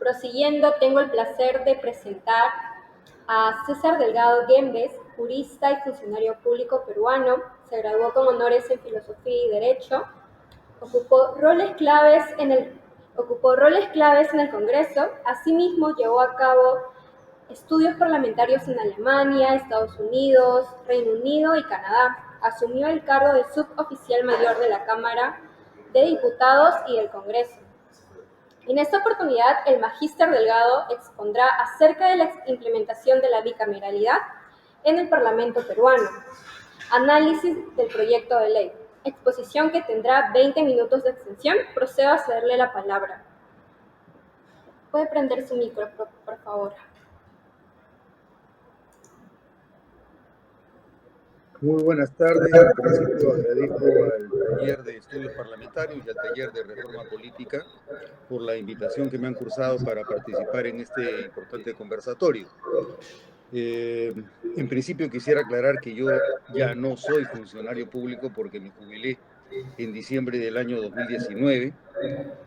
Prosiguiendo, tengo el placer de presentar a César Delgado Guembes, jurista y funcionario público peruano. Se graduó con honores en Filosofía y Derecho. Ocupó roles claves en el Congreso. Asimismo, llevó a cabo estudios parlamentarios en Alemania, Estados Unidos, Reino Unido y Canadá. Asumió el cargo de suboficial mayor de la Cámara de Diputados y del Congreso. En esta oportunidad, el magíster Delgado expondrá acerca de la implementación de la bicameralidad en el Parlamento peruano, análisis del proyecto de ley, exposición que tendrá 20 minutos de extensión. Procedo a cederle la palabra. ¿Puede prender su micro, por favor? Muy buenas tardes. En principio agradezco al taller de estudios parlamentarios y al taller de reforma política por la invitación que me han cursado para participar en este importante conversatorio. En principio quisiera aclarar que yo ya no soy funcionario público porque me jubilé en diciembre del año 2019,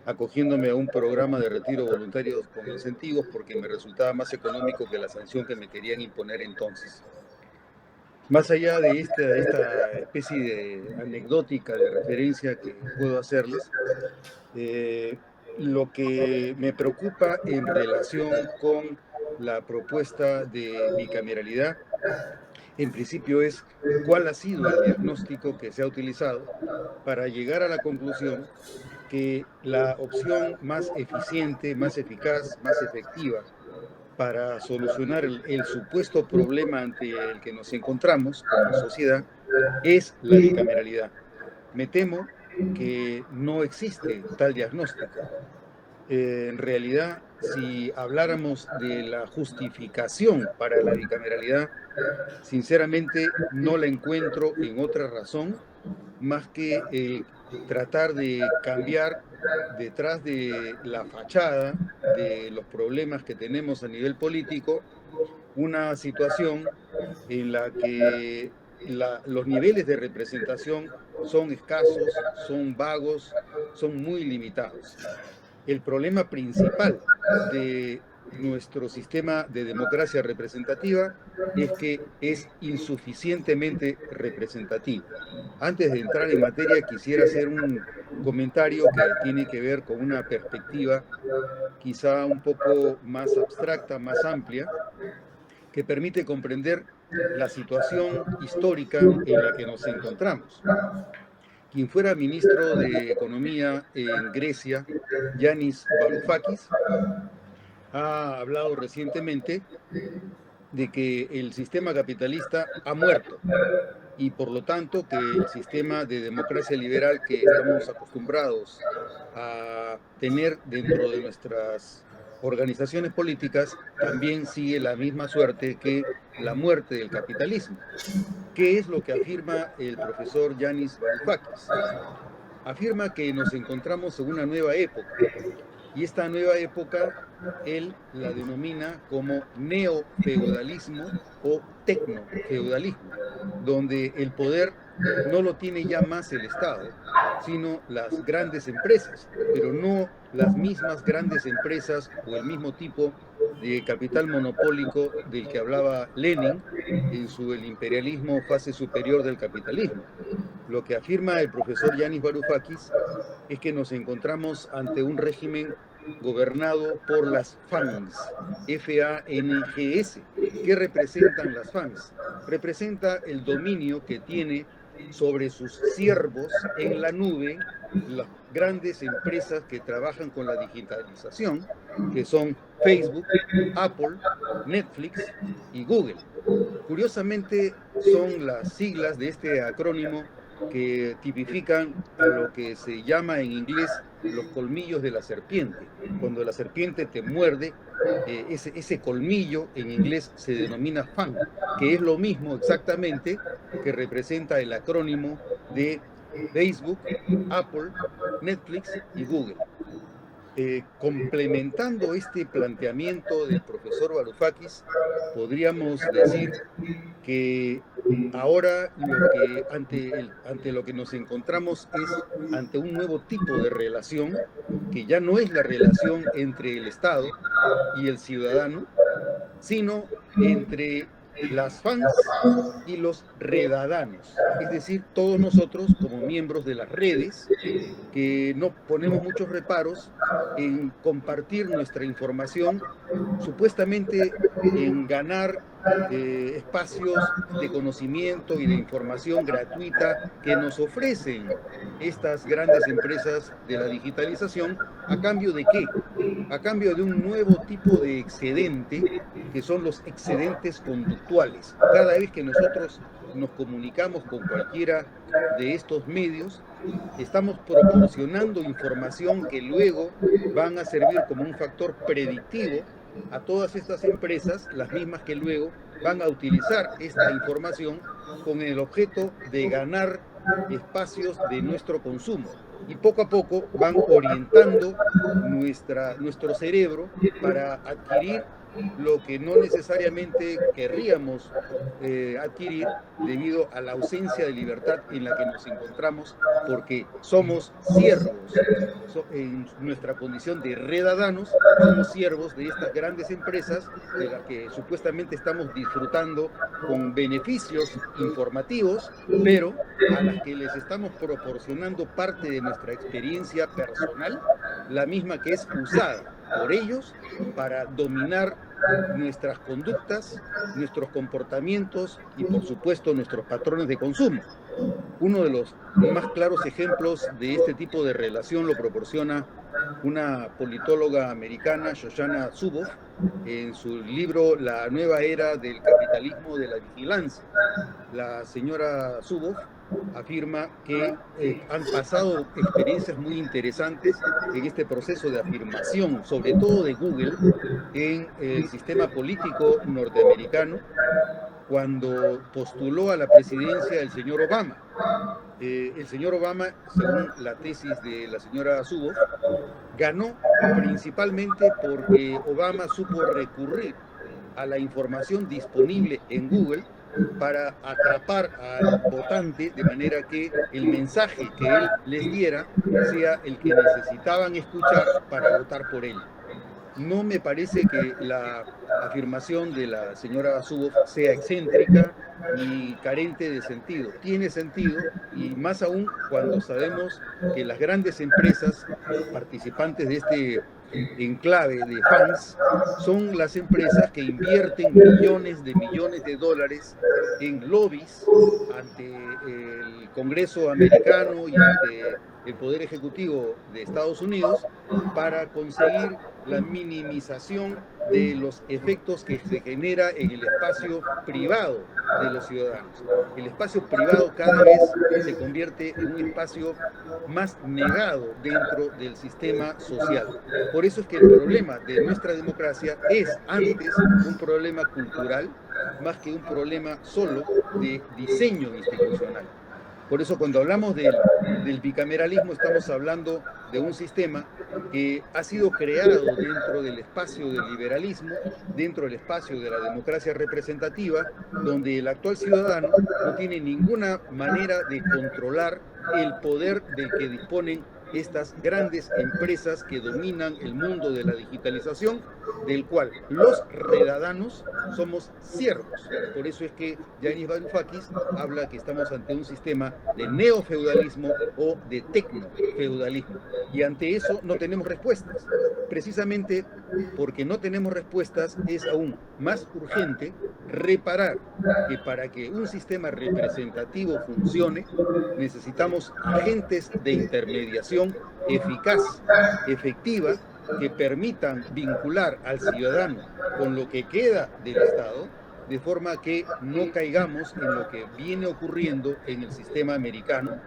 acogiéndome a un programa de retiro voluntario con incentivos porque me resultaba más económico que la sanción que me querían imponer entonces. Más allá de esta especie de anecdótica de referencia que puedo hacerles, lo que me preocupa en relación con la propuesta de bicameralidad, en principio es cuál ha sido el diagnóstico que se ha utilizado para llegar a la conclusión que la opción más eficiente, más eficaz, más efectiva para solucionar el supuesto problema ante el que nos encontramos como sociedad es la bicameralidad. Me temo que no existe tal diagnóstico. En realidad, si habláramos de la justificación para la bicameralidad, sinceramente no la encuentro en otra razón más que tratar de cambiar detrás de la fachada de los problemas que tenemos a nivel político una situación en la que los niveles de representación son escasos, son vagos, son muy limitados. El problema principal de nuestro sistema de democracia representativa es que es insuficientemente representativo. Antes de entrar en materia, quisiera hacer un comentario que tiene que ver con una perspectiva quizá un poco más abstracta, más amplia, que permite comprender la situación histórica en la que nos encontramos. Quien fuera ministro de Economía en Grecia, Yanis Varoufakis, ha hablado recientemente de que el sistema capitalista ha muerto y por lo tanto que el sistema de democracia liberal que estamos acostumbrados a tener dentro de nuestras organizaciones políticas también sigue la misma suerte que la muerte del capitalismo. ¿Qué es lo que afirma el profesor Yanis Varoufakis? Afirma que nos encontramos en una nueva época, y esta nueva época él la denomina como neofeudalismo o tecnofeudalismo, donde el poder no lo tiene ya más el Estado, sino las grandes empresas, pero no las mismas grandes empresas o el mismo tipo de capital monopólico del que hablaba Lenin en su El imperialismo, fase superior del capitalismo. Lo que afirma el profesor Yanis Varoufakis es que nos encontramos ante un régimen gobernado por las FANGs, F-A-N-G-S. ¿Qué representan las FANGs? Representa el dominio que tiene sobre sus siervos en la nube las grandes empresas que trabajan con la digitalización, que son Facebook, Apple, Netflix y Google. Curiosamente, son las siglas de este acrónimo que tipifican a lo que se llama en inglés los colmillos de la serpiente. Cuando la serpiente te muerde, ese colmillo en inglés se denomina fang, que es lo mismo exactamente que representa el acrónimo de Facebook, Apple, Netflix y Google. Complementando este planteamiento del profesor Varoufakis, podríamos decir que ahora ante lo que nos encontramos es ante un nuevo tipo de relación, que ya no es la relación entre el Estado y el ciudadano, sino entre las fans y los redadanos, es decir, todos nosotros como miembros de las redes que no ponemos muchos reparos en compartir nuestra información, supuestamente en ganar espacios de conocimiento y de información gratuita que nos ofrecen estas grandes empresas de la digitalización. ¿A cambio de qué? A cambio de un nuevo tipo de excedente, que son los excedentes conductuales. Cada vez que nosotros nos comunicamos con cualquiera de estos medios, estamos proporcionando información que luego van a servir como un factor predictivo a todas estas empresas, las mismas que luego van a utilizar esta información con el objeto de ganar espacios de nuestro consumo. Y poco a poco van orientando nuestro cerebro para adquirir lo que no necesariamente querríamos adquirir debido a la ausencia de libertad en la que nos encontramos, porque somos siervos, en nuestra condición de redadanos, somos siervos de estas grandes empresas de las que supuestamente estamos disfrutando con beneficios informativos, pero a las que les estamos proporcionando parte de nuestra experiencia personal, la misma que es usada por ellos para dominar nuestras conductas, nuestros comportamientos y por supuesto nuestros patrones de consumo. Uno de los más claros ejemplos de este tipo de relación lo proporciona una politóloga americana, Shoshana Zuboff, en su libro La nueva era del capitalismo de la vigilancia. La señora Zuboff afirma que han pasado experiencias muy interesantes en este proceso de afirmación, sobre todo de Google, en el sistema político norteamericano, cuando postuló a la presidencia el señor Obama. El señor Obama, según la tesis de la señora Zuboff, ganó principalmente porque Obama supo recurrir a la información disponible en Google para atrapar al votante, de manera que el mensaje que él les diera sea el que necesitaban escuchar para votar por él. No me parece que la afirmación de la señora Zuboff sea excéntrica ni carente de sentido. Tiene sentido, y más aún cuando sabemos que las grandes empresas participantes de este enclave de fans son las empresas que invierten millones de dólares en lobbies ante el Congreso americano y ante el Poder Ejecutivo de Estados Unidos para conseguir la minimización de los efectos que se genera en el espacio privado de los ciudadanos. El espacio privado cada vez se convierte en un espacio más negado dentro del sistema social. Por eso es que el problema de nuestra democracia es antes un problema cultural más que un problema solo de diseño institucional. Por eso cuando hablamos del bicameralismo estamos hablando de un sistema que ha sido creado dentro del espacio del liberalismo, dentro del espacio de la democracia representativa, donde el actual ciudadano no tiene ninguna manera de controlar el poder del que disponen estas grandes empresas que dominan el mundo de la digitalización, del cual los redadanos somos siervos. Por eso es que Yanis Varoufakis habla que estamos ante un sistema de neofeudalismo o de tecnofeudalismo. Y ante eso no tenemos respuestas. Precisamente porque no tenemos respuestas es aún más urgente reparar que para que un sistema representativo funcione necesitamos agentes de intermediación eficaz, efectiva, que permitan vincular al ciudadano con lo que queda del Estado, de forma que no caigamos en lo que viene ocurriendo en el sistema americano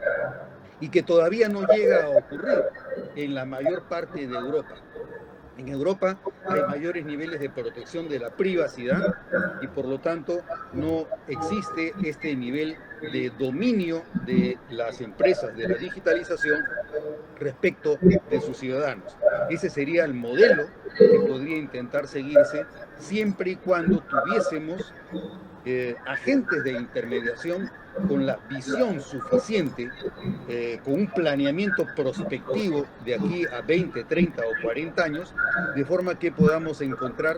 y que todavía no llega a ocurrir en la mayor parte de Europa. En Europa hay mayores niveles de protección de la privacidad y por lo tanto no existe este nivel de dominio de las empresas de la digitalización respecto de sus ciudadanos. Ese sería el modelo que podría intentar seguirse siempre y cuando tuviésemos agentes de intermediación con la visión suficiente, con un planeamiento prospectivo de aquí a 20, 30 o 40 años, de forma que podamos encontrar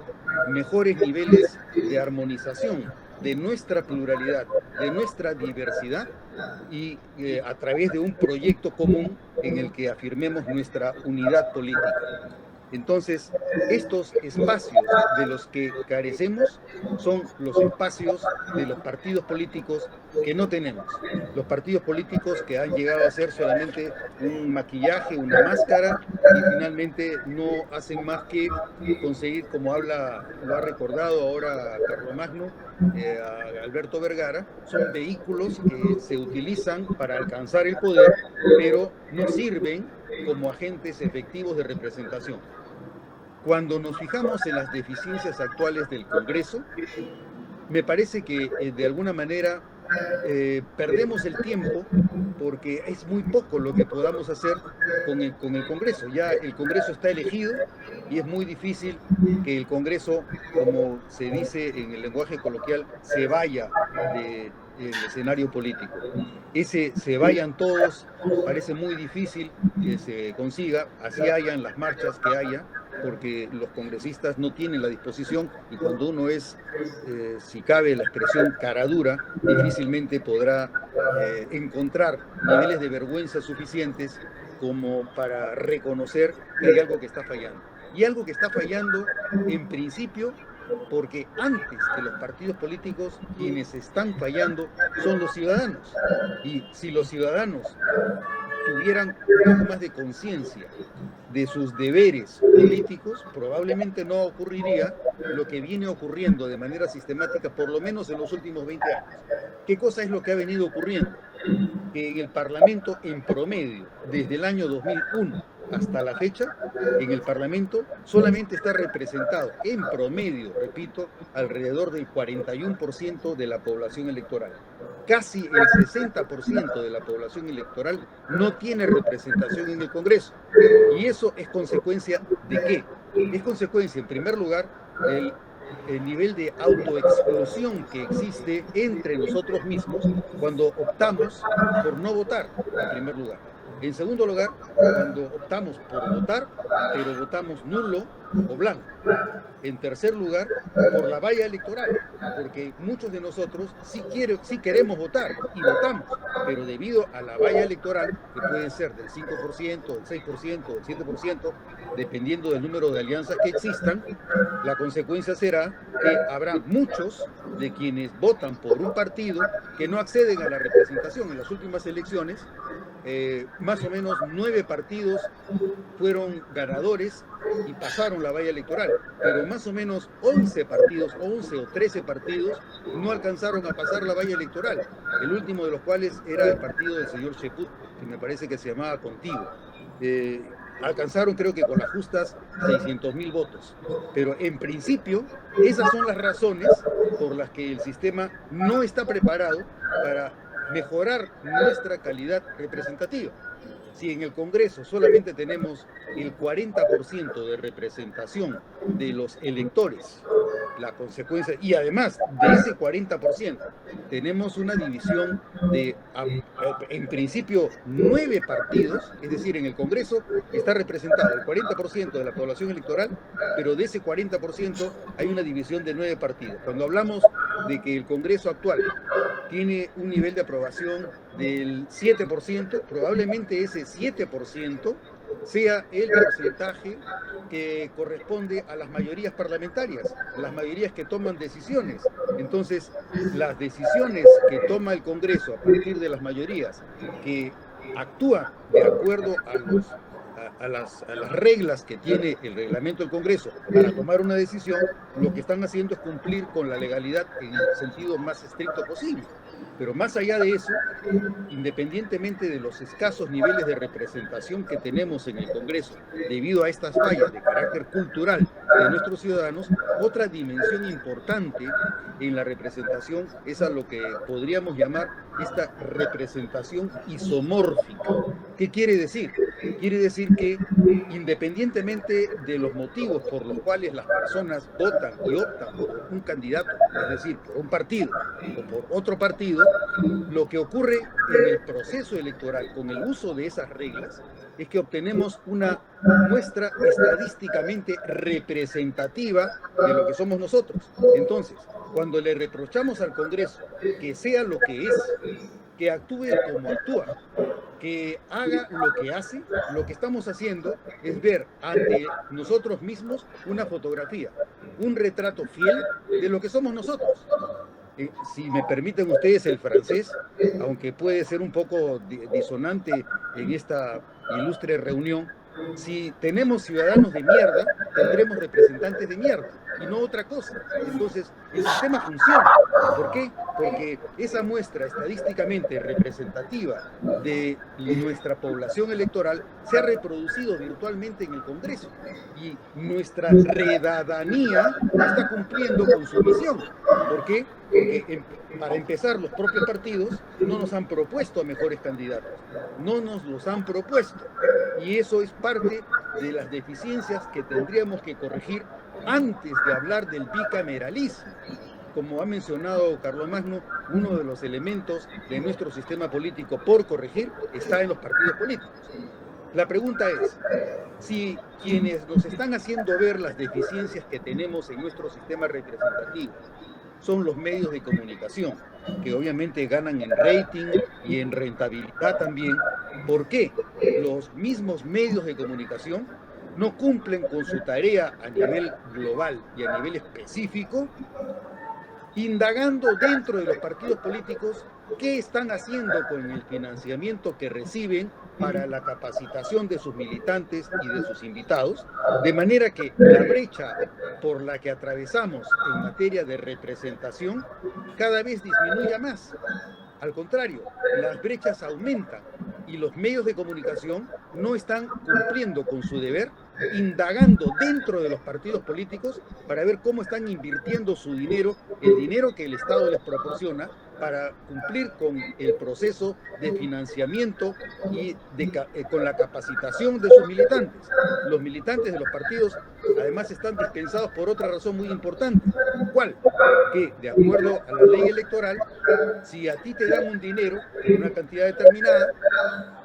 mejores niveles de armonización de nuestra pluralidad, de nuestra diversidad y a través de un proyecto común en el que afirmemos nuestra unidad política. Entonces, estos espacios de los que carecemos son los espacios de los partidos políticos que no tenemos. Los partidos políticos que han llegado a ser solamente un maquillaje, una máscara, y finalmente no hacen más que conseguir, como lo ha recordado ahora Carlomagno, a Alberto Vergara, son vehículos que se utilizan para alcanzar el poder, pero no sirven como agentes efectivos de representación. Cuando nos fijamos en las deficiencias actuales del Congreso, me parece que de alguna manera perdemos el tiempo porque es muy poco lo que podamos hacer con el Congreso. Ya el Congreso está elegido y es muy difícil que el Congreso, como se dice en el lenguaje coloquial, se vaya del escenario político. Ese se vayan todos parece muy difícil que se consiga, así hayan las marchas que haya, porque los congresistas no tienen la disposición y cuando uno es, si cabe la expresión, cara dura, difícilmente podrá encontrar niveles de vergüenza suficientes como para reconocer que hay algo que está fallando. Y algo que está fallando en principio porque antes que los partidos políticos quienes están fallando son los ciudadanos. Y si los ciudadanos tuvieran un poco más de conciencia de sus deberes políticos, probablemente no ocurriría lo que viene ocurriendo de manera sistemática, por lo menos en los últimos 20 años. ¿Qué cosa es lo que ha venido ocurriendo? Que el Parlamento, en promedio, desde el año 2001 hasta la fecha, en el Parlamento solamente está representado, en promedio, repito, alrededor del 41% de la población electoral. Casi el 60% de la población electoral no tiene representación en el Congreso. ¿Y eso es consecuencia de qué? Es consecuencia, en primer lugar, del el nivel de autoexclusión que existe entre nosotros mismos cuando optamos por no votar, en primer lugar. En segundo lugar, cuando optamos por votar, pero votamos nulo o blanco. En tercer lugar, por la valla electoral, porque muchos de nosotros sí queremos votar y votamos, pero debido a la valla electoral, que puede ser del 5%, del 6%, del 7%, dependiendo del número de alianzas que existan, la consecuencia será que habrá muchos de quienes votan por un partido que no acceden a la representación. En las últimas elecciones, más o menos 9 partidos fueron ganadores y pasaron la valla electoral, pero más o menos 11 partidos, 11 o 13 partidos no alcanzaron a pasar la valla electoral, el último de los cuales era el partido del señor Cheput, que me parece que se llamaba Contigo. Alcanzaron, creo que con las justas, 600.000 votos. Pero en principio, esas son las razones por las que el sistema no está preparado para mejorar nuestra calidad representativa. Si en el Congreso solamente tenemos el 40% de representación de los electores, la consecuencia, y además de ese 40%, tenemos una división de, en principio, 9 partidos, es decir, en el Congreso está representado el 40% de la población electoral, pero de ese 40% hay una división de 9 partidos. Cuando hablamos de que el Congreso actual tiene un nivel de aprobación del 7%, probablemente ese 7% sea el porcentaje que corresponde a las mayorías parlamentarias, las mayorías que toman decisiones. Entonces, las decisiones que toma el Congreso a partir de las mayorías que actúan de acuerdo a las reglas que tiene el reglamento del Congreso para tomar una decisión, lo que están haciendo es cumplir con la legalidad en el sentido más estricto posible. Pero más allá de eso, independientemente de los escasos niveles de representación que tenemos en el Congreso, debido a estas fallas de carácter cultural de nuestros ciudadanos, otra dimensión importante en la representación es a lo que podríamos llamar esta representación isomórfica. ¿Qué quiere decir? quiere decir que independientemente de los motivos por los cuales las personas votan y optan por un candidato, es decir, por un partido o por otro partido, lo que ocurre en el proceso electoral con el uso de esas reglas es que obtenemos una muestra estadísticamente representativa de lo que somos nosotros. Entonces, cuando le reprochamos al Congreso que sea lo que es, que actúe como actúa, que haga lo que hace, lo que estamos haciendo es ver ante nosotros mismos una fotografía, un retrato fiel de lo que somos nosotros. Si me permiten ustedes el francés, aunque puede ser un poco disonante en esta ilustre reunión, si tenemos ciudadanos de mierda, tendremos representantes de mierda y no otra cosa. Entonces, el sistema funciona. ¿Por qué? Porque esa muestra estadísticamente representativa de nuestra población electoral se ha reproducido virtualmente en el Congreso y nuestra redadanía está cumpliendo con su misión. ¿Por qué? Porque para empezar, los propios partidos no nos han propuesto a mejores candidatos, no nos los han propuesto. Y eso es parte de las deficiencias que tendríamos que corregir antes de hablar del bicameralismo. Como ha mencionado Carlomagno, uno de los elementos de nuestro sistema político por corregir está en los partidos políticos. La pregunta es, si quienes nos están haciendo ver las deficiencias que tenemos en nuestro sistema representativo son los medios de comunicación, que obviamente ganan en rating y en rentabilidad también, ¿por qué los mismos medios de comunicación no cumplen con su tarea a nivel global y a nivel específico, indagando dentro de los partidos políticos qué están haciendo con el financiamiento que reciben para la capacitación de sus militantes y de sus invitados, de manera que la brecha por la que atravesamos en materia de representación cada vez disminuya más? Al contrario, las brechas aumentan y los medios de comunicación no están cumpliendo con su deber, indagando dentro de los partidos políticos para ver cómo están invirtiendo su dinero, el dinero que el Estado les proporciona, para cumplir con el proceso de financiamiento y con la capacitación de sus militantes. Los militantes de los partidos además están dispensados por otra razón muy importante. ¿Cuál? Que de acuerdo a la ley electoral, si a ti te dan un dinero, una cantidad determinada,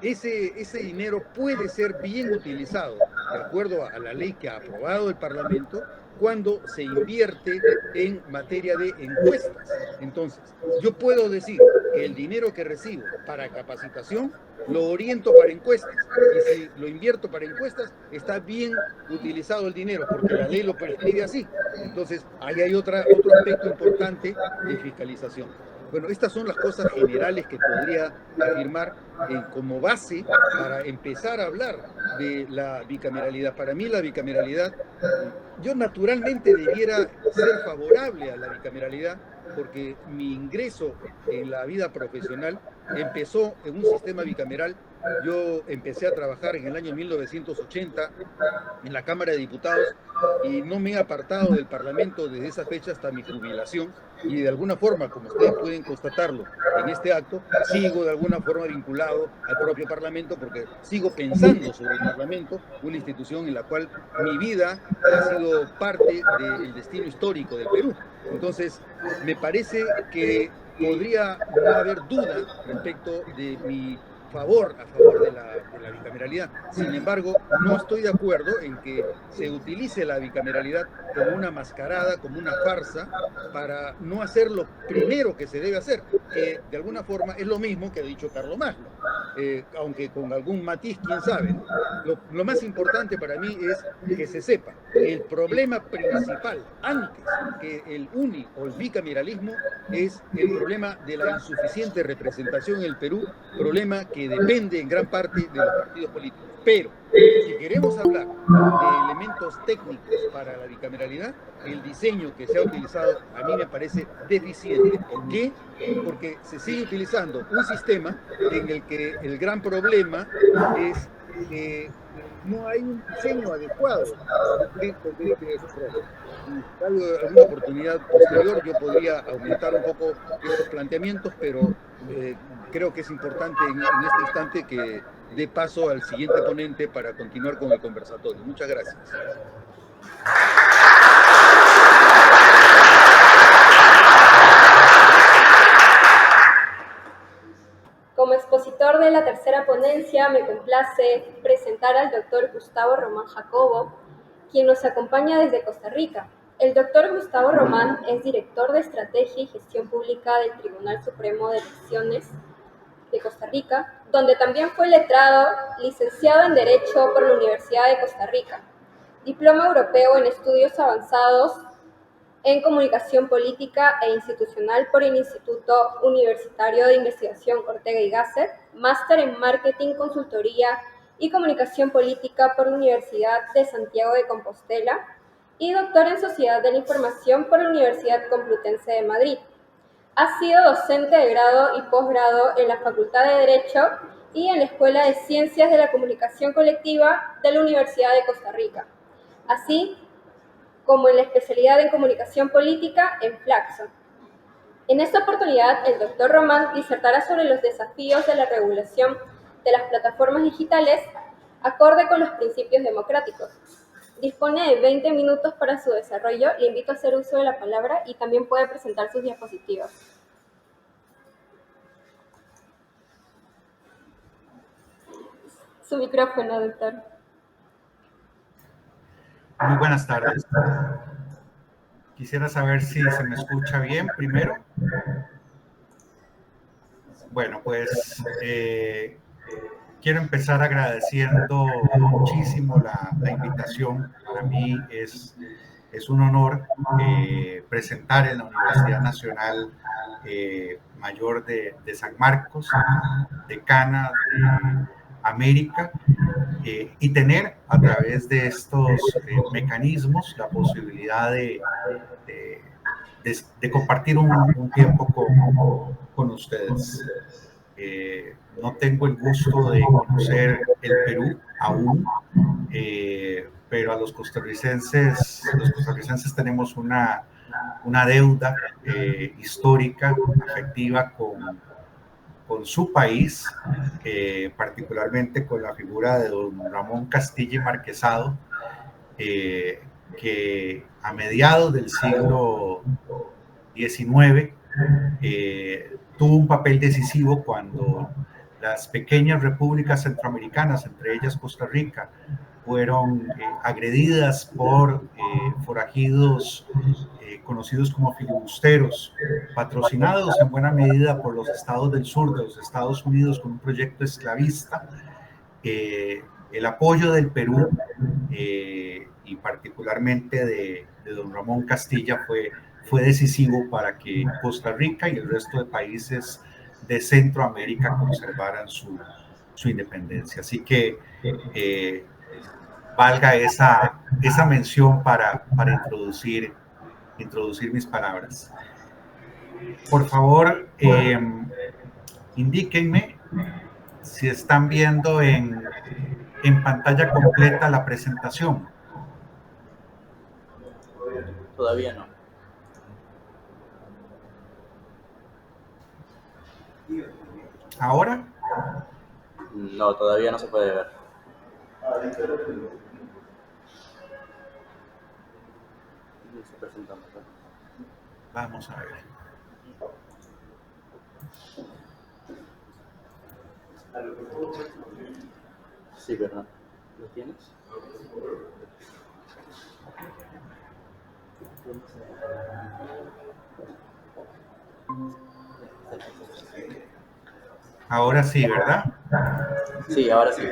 ese dinero puede ser bien utilizado, de acuerdo a la ley que ha aprobado el Parlamento, cuando se invierte en materia de encuestas. Entonces, yo puedo decir que el dinero que recibo para capacitación lo oriento para encuestas, y si lo invierto para encuestas, está bien utilizado el dinero, porque la ley lo prescribe así. Entonces, ahí hay otro aspecto importante de fiscalización. Bueno, estas son las cosas generales que podría afirmar como base para empezar a hablar de la bicameralidad. Para mí la bicameralidad, yo naturalmente debiera ser favorable a la bicameralidad porque mi ingreso en la vida profesional empezó en un sistema bicameral. Yo empecé a trabajar en el año 1980 en la Cámara de Diputados y no me he apartado del Parlamento desde esa fecha hasta mi jubilación, y de alguna forma, como ustedes pueden constatarlo en este acto, sigo de alguna forma vinculado al propio Parlamento porque sigo pensando sobre el Parlamento, una institución en la cual mi vida ha sido parte del destino histórico del Perú. Entonces, me parece que podría no haber duda respecto de mi a favor de la bicameralidad. Sin embargo, no estoy de acuerdo en que se utilice la bicameralidad como una mascarada, como una farsa, para no hacer lo primero que se debe hacer, que de alguna forma es lo mismo que ha dicho Carlomagno, aunque con algún matiz, quién sabe, ¿no? Lo más importante para mí es que se sepa que el problema principal, antes que el o el bicameralismo, es el problema de la insuficiente representación en el Perú, problema que depende en gran parte de los partidos políticos. Pero si queremos hablar de elementos técnicos para la bicameralidad, el diseño que se ha utilizado a mí me parece deficiente. ¿Por qué? Porque se sigue utilizando un sistema en el que el gran problema es que no hay un diseño adecuado dentro de este programa. Si hay alguna oportunidad posterior, yo podría aumentar un poco estos planteamientos, pero creo que es importante en este instante que dé paso al siguiente ponente para continuar con el conversatorio. Muchas gracias. Como expositor de la tercera ponencia, me complace presentar al doctor Gustavo Román Jacobo, quien nos acompaña desde Costa Rica. El doctor Gustavo Román es director de Estrategia y Gestión Pública del Tribunal Supremo de Elecciones de Costa Rica, donde también fue letrado, licenciado en Derecho por la Universidad de Costa Rica, diploma europeo en Estudios Avanzados en Comunicación Política e Institucional por el Instituto Universitario de Investigación Ortega y Gasset, máster en Marketing, Consultoría y Comunicación Política por la Universidad de Santiago de Compostela y doctor en Sociedad de la Información por la Universidad Complutense de Madrid. Ha sido docente de grado y posgrado en la Facultad de Derecho y en la Escuela de Ciencias de la Comunicación Colectiva de la Universidad de Costa Rica, así como en la especialidad en Comunicación Política en Flaxo. En esta oportunidad, el doctor Román disertará sobre los desafíos de la regulación de las plataformas digitales acorde con los principios democráticos. Dispone de 20 minutos para su desarrollo. Le invito a hacer uso de la palabra y también puede presentar sus diapositivas. Su micrófono, doctor. Muy buenas tardes. Quisiera saber si se me escucha bien primero. Bueno, pues quiero empezar agradeciendo muchísimo la invitación. Para mí es un honor presentar en la Universidad Nacional Mayor de San Marcos, decana de América, y tener a través de estos mecanismos la posibilidad de compartir un tiempo con ustedes. No tengo el gusto de conocer el Perú aún, pero a los costarricenses tenemos una deuda histórica, afectiva con su país, particularmente con la figura de don Ramón Castilla y Marquesado, que a mediados del siglo XIX tuvo un papel decisivo cuando las pequeñas repúblicas centroamericanas, entre ellas Costa Rica, fueron agredidas por forajidos conocidos como filibusteros, patrocinados en buena medida por los estados del sur de los Estados Unidos con un proyecto esclavista. El apoyo del Perú y particularmente de don Ramón Castilla fue decisivo para que Costa Rica y el resto de países de Centroamérica conservaran su independencia. Así que valga esa mención para introducir mis palabras. Por favor, indíquenme si están viendo en pantalla completa la presentación. Todavía no. ¿Ahora? No, todavía no se puede ver. Vamos a ver. Sí, ¿verdad? ¿Lo tienes? Ahora sí, ¿verdad? Sí, ahora sí.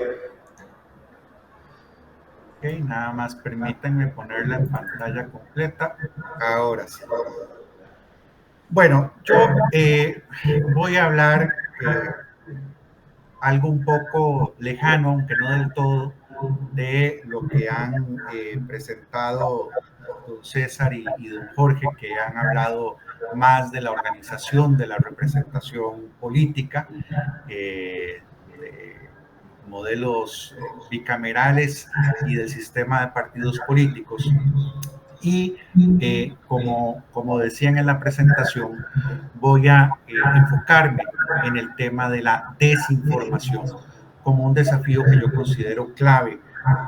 Ok, nada más permítanme ponerla en pantalla completa. Ahora sí. Bueno, yo voy a hablar algo un poco lejano, aunque no del todo, de lo que han presentado don César y don Jorge, que han hablado más de la organización, de la representación política, de modelos bicamerales y del sistema de partidos políticos. Y como decían en la presentación, voy a enfocarme en el tema de la desinformación, como un desafío que yo considero clave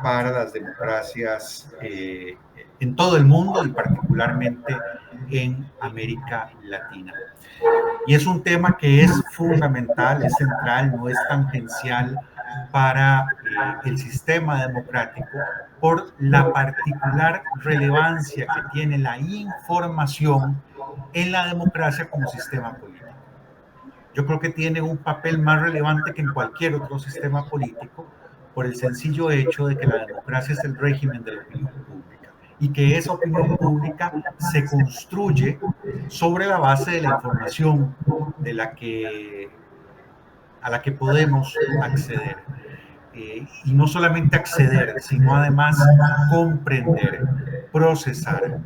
para las democracias en todo el mundo y particularmente en América Latina. Y es un tema que es fundamental, es central, no es tangencial para el sistema democrático por la particular relevancia que tiene la información en la democracia como sistema político. Yo creo que tiene un papel más relevante que en cualquier otro sistema político por el sencillo hecho de que la democracia es el régimen de la opinión pública y que esa opinión pública se construye sobre la base de la información a la que podemos acceder. Y no solamente acceder, sino además comprender, procesar.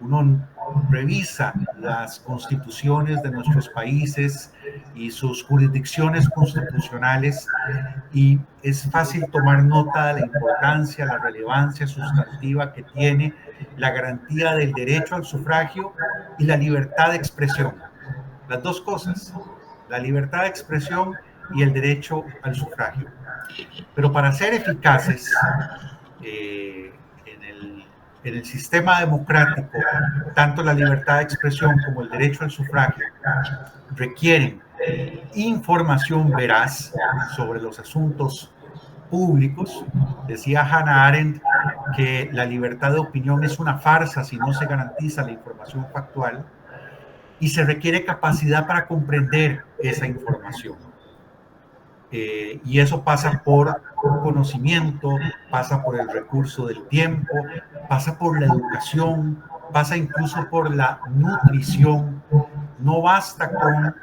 Uno revisa las constituciones de nuestros países y sus jurisdicciones constitucionales y es fácil tomar nota de la importancia, la relevancia sustantiva que tiene la garantía del derecho al sufragio y la libertad de expresión. Las dos cosas, la libertad de expresión y el derecho al sufragio. Pero para ser eficaces en el sistema democrático, tanto la libertad de expresión como el derecho al sufragio requieren información veraz sobre los asuntos públicos. Decía Hannah Arendt que la libertad de opinión es una farsa si no se garantiza la información factual, y se requiere capacidad para comprender esa información. Y eso pasa por conocimiento, pasa por el recurso del tiempo, pasa por la educación, pasa incluso por la nutrición. No basta con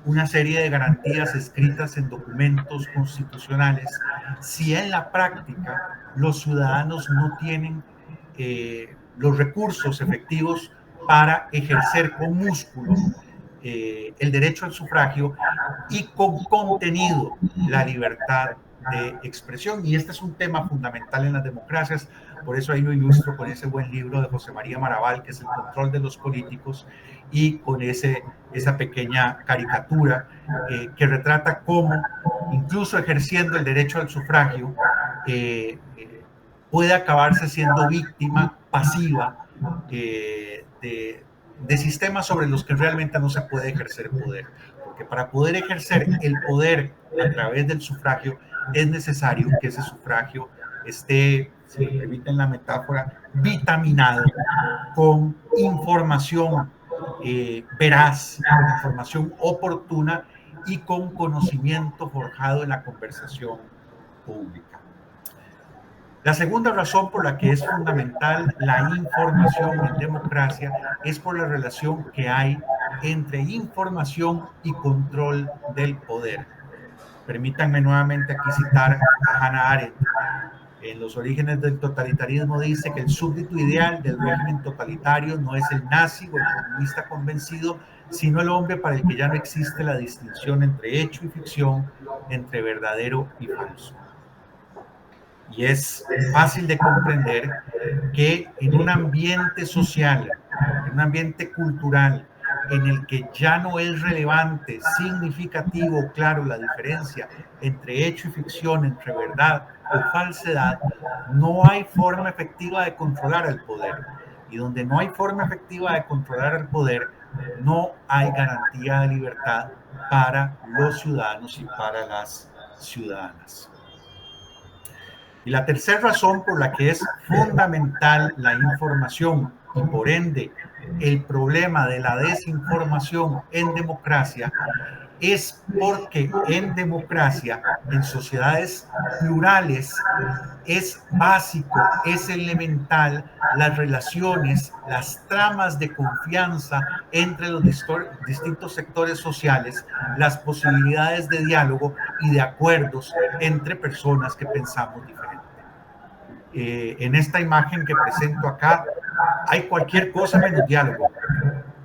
una serie de garantías escritas en documentos constitucionales si en la práctica los ciudadanos no tienen los recursos efectivos para ejercer con músculo el derecho al sufragio y con contenido la libertad de expresión. Y este es un tema fundamental en las democracias, por eso ahí lo ilustro con ese buen libro de José María Maraval, que es El control de los políticos, y con esa pequeña caricatura que retrata cómo, incluso ejerciendo el derecho al sufragio, puede acabarse siendo víctima pasiva de sistemas sobre los que realmente no se puede ejercer poder. Porque para poder ejercer el poder a través del sufragio es necesario que ese sufragio esté, si me permiten la metáfora, vitaminado con información veraz, con información oportuna y con conocimiento forjado en la conversación pública. La segunda razón por la que es fundamental la información en democracia es por la relación que hay entre información y control del poder. Permítanme nuevamente aquí citar a Hannah Arendt. En Los orígenes del totalitarismo dice que el súbdito ideal del régimen totalitario no es el nazi o el comunista convencido, sino el hombre para el que ya no existe la distinción entre hecho y ficción, entre verdadero y falso. Y es fácil de comprender que en un ambiente social, en un ambiente cultural, en el que ya no es relevante, significativo, claro, la diferencia entre hecho y ficción, entre verdad o falsedad, no hay forma efectiva de controlar el poder. Y donde no hay forma efectiva de controlar el poder, no hay garantía de libertad para los ciudadanos y para las ciudadanas. Y la tercera razón por la que es fundamental la información y por ende el problema de la desinformación en democracia es porque en democracia, en sociedades plurales, es básico, es elemental las relaciones, las tramas de confianza entre los distintos sectores sociales, las posibilidades de diálogo y de acuerdos entre personas que pensamos diferente. En esta imagen que presento acá hay cualquier cosa menos diálogo,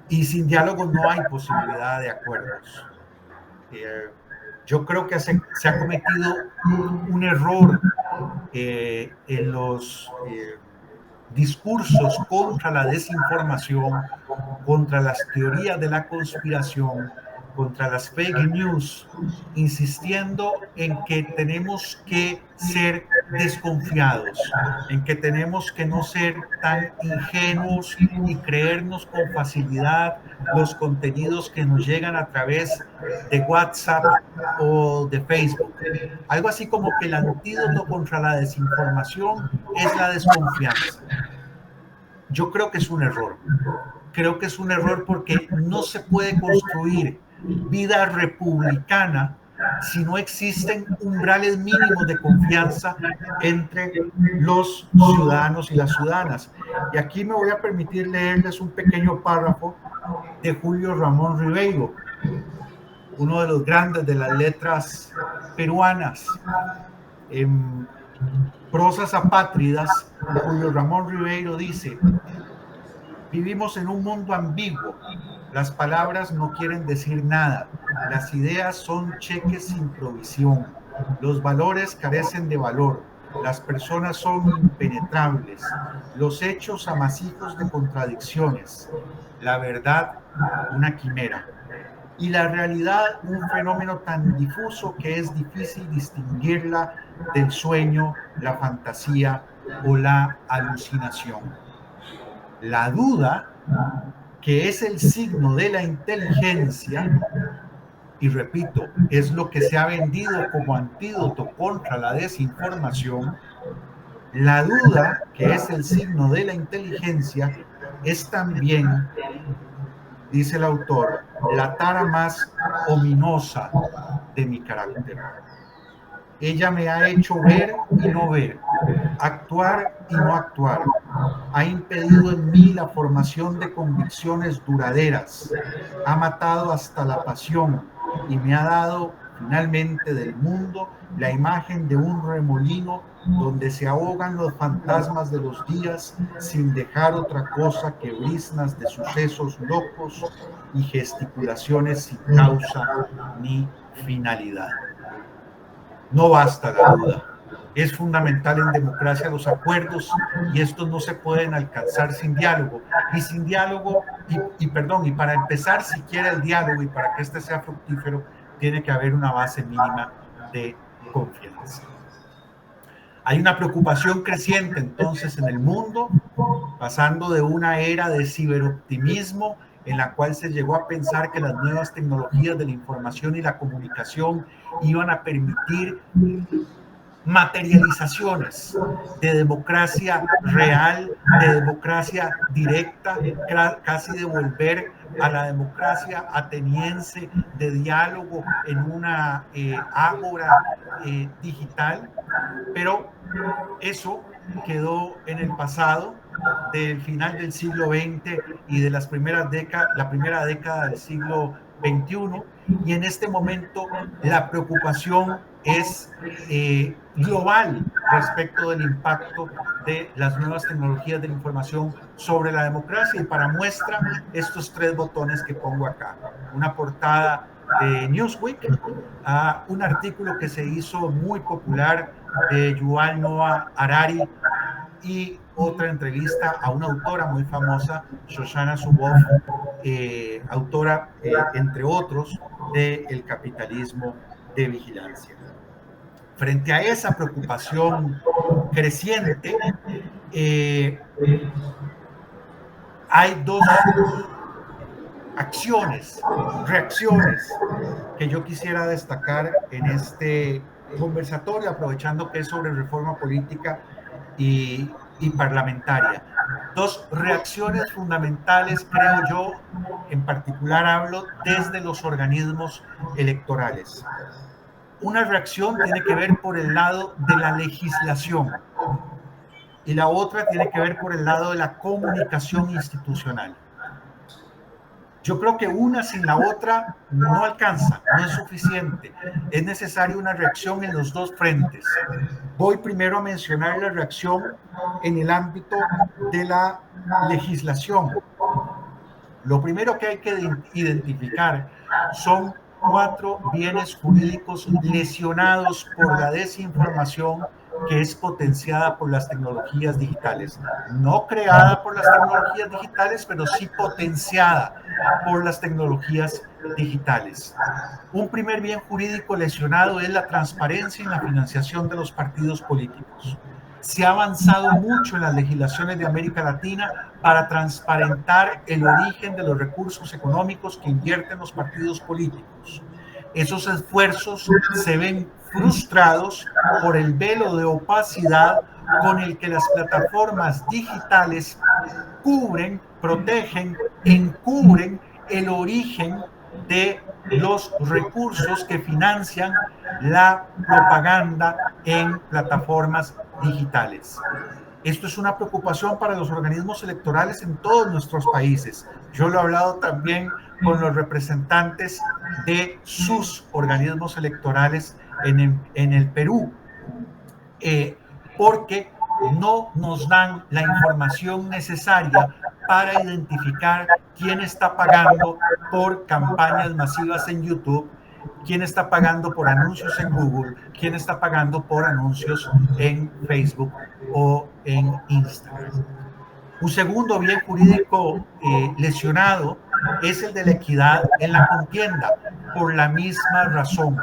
y sin diálogo no hay posibilidad de acuerdos. Yo creo que se ha cometido un error en los discursos contra la desinformación, contra las teorías de la conspiración, contra las fake news, insistiendo en que tenemos que ser desconfiados, en que tenemos que no ser tan ingenuos y creernos con facilidad los contenidos que nos llegan a través de WhatsApp o de Facebook. Algo así como que el antídoto contra la desinformación es la desconfianza. Yo creo que es un error. Creo que es un error porque no se puede construir vida republicana si no existen umbrales mínimos de confianza entre los ciudadanos y las ciudadanas. Y aquí me voy a permitir leerles un pequeño párrafo de Julio Ramón Ribeiro, uno de los grandes de las letras peruanas. En Prosas apátridas, Julio Ramón Ribeiro dice: vivimos en un mundo ambiguo. Las palabras no quieren decir nada. Las ideas son cheques sin provisión. Los valores carecen de valor. Las personas son impenetrables. Los hechos amasijos de contradicciones. La verdad, una quimera. Y la realidad, un fenómeno tan difuso que es difícil distinguirla del sueño, la fantasía o la alucinación. La duda, que es el signo de la inteligencia, y repito, es lo que se ha vendido como antídoto contra la desinformación, la duda, que es el signo de la inteligencia, es también, dice el autor, la tara más ominosa de mi carácter. Ella me ha hecho ver y no ver, actuar y no actuar. Ha impedido en mí la formación de convicciones duraderas. Ha matado hasta la pasión y me ha dado finalmente del mundo la imagen de un remolino donde se ahogan los fantasmas de los días sin dejar otra cosa que briznas de sucesos locos y gesticulaciones sin causa ni finalidad. No basta la duda. Es fundamental en democracia los acuerdos y estos no se pueden alcanzar sin diálogo. Y sin diálogo, y para empezar siquiera el diálogo y para que este sea fructífero, tiene que haber una base mínima de confianza. Hay una preocupación creciente entonces en el mundo, pasando de una era de ciberoptimismo en la cual se llegó a pensar que las nuevas tecnologías de la información y la comunicación iban a permitir materializaciones de democracia real, de democracia directa, casi de volver a la democracia ateniense de diálogo en una ágora digital, pero eso quedó en el pasado del final del siglo XX y de la primera década del siglo XXI, y en este momento la preocupación es global respecto del impacto de las nuevas tecnologías de la información sobre la democracia. Y para muestra, estos tres botones que pongo acá: una portada de Newsweek, un artículo que se hizo muy popular de Yuval Noah Harari y otra entrevista a una autora muy famosa, Shoshana Zuboff, autora, entre otros, de El capitalismo de vigilancia. Frente a esa preocupación creciente, hay dos reacciones que yo quisiera destacar en este conversatorio, aprovechando que es sobre reforma política y parlamentaria. Dos reacciones fundamentales, creo yo, en particular hablo desde los organismos electorales. Una reacción tiene que ver por el lado de la legislación y la otra tiene que ver por el lado de la comunicación institucional. Yo creo que una sin la otra no alcanza, no es suficiente. Es necesaria una reacción en los dos frentes. Voy primero a mencionar la reacción en el ámbito de la legislación. Lo primero que hay que identificar son 4 bienes jurídicos lesionados por la desinformación que es potenciada por las tecnologías digitales. No creada por las tecnologías digitales, pero sí potenciada por las tecnologías digitales. Un primer bien jurídico lesionado es la transparencia en la financiación de los partidos políticos. Se ha avanzado mucho en las legislaciones de América Latina para transparentar el origen de los recursos económicos que invierten los partidos políticos. Esos esfuerzos se ven frustrados por el velo de opacidad con el que las plataformas digitales cubren, protegen, encubren el origen de los recursos que financian la propaganda en plataformas digitales. Esto es una preocupación para los organismos electorales en todos nuestros países. Yo lo he hablado también con los representantes de sus organismos electorales en el Perú, porque no nos dan la información necesaria para identificar quién está pagando por campañas masivas en YouTube, quién está pagando por anuncios en Google, quién está pagando por anuncios en Facebook o en Instagram. Un segundo bien jurídico lesionado es el de la equidad en la contienda, por la misma razón.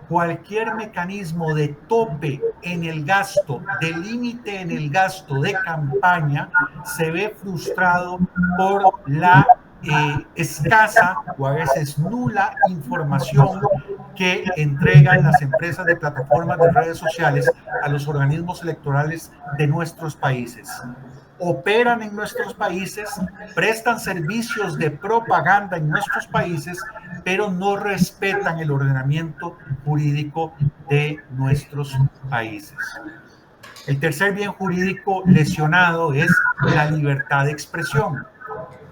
Cualquier mecanismo de tope en el gasto, de límite en el gasto de campaña, se ve frustrado por la escasa o a veces nula información que entregan las empresas de plataformas de redes sociales a los organismos electorales de nuestros países. Operan en nuestros países, prestan servicios de propaganda en nuestros países, pero no respetan el ordenamiento jurídico de nuestros países. El tercer bien jurídico lesionado es la libertad de expresión.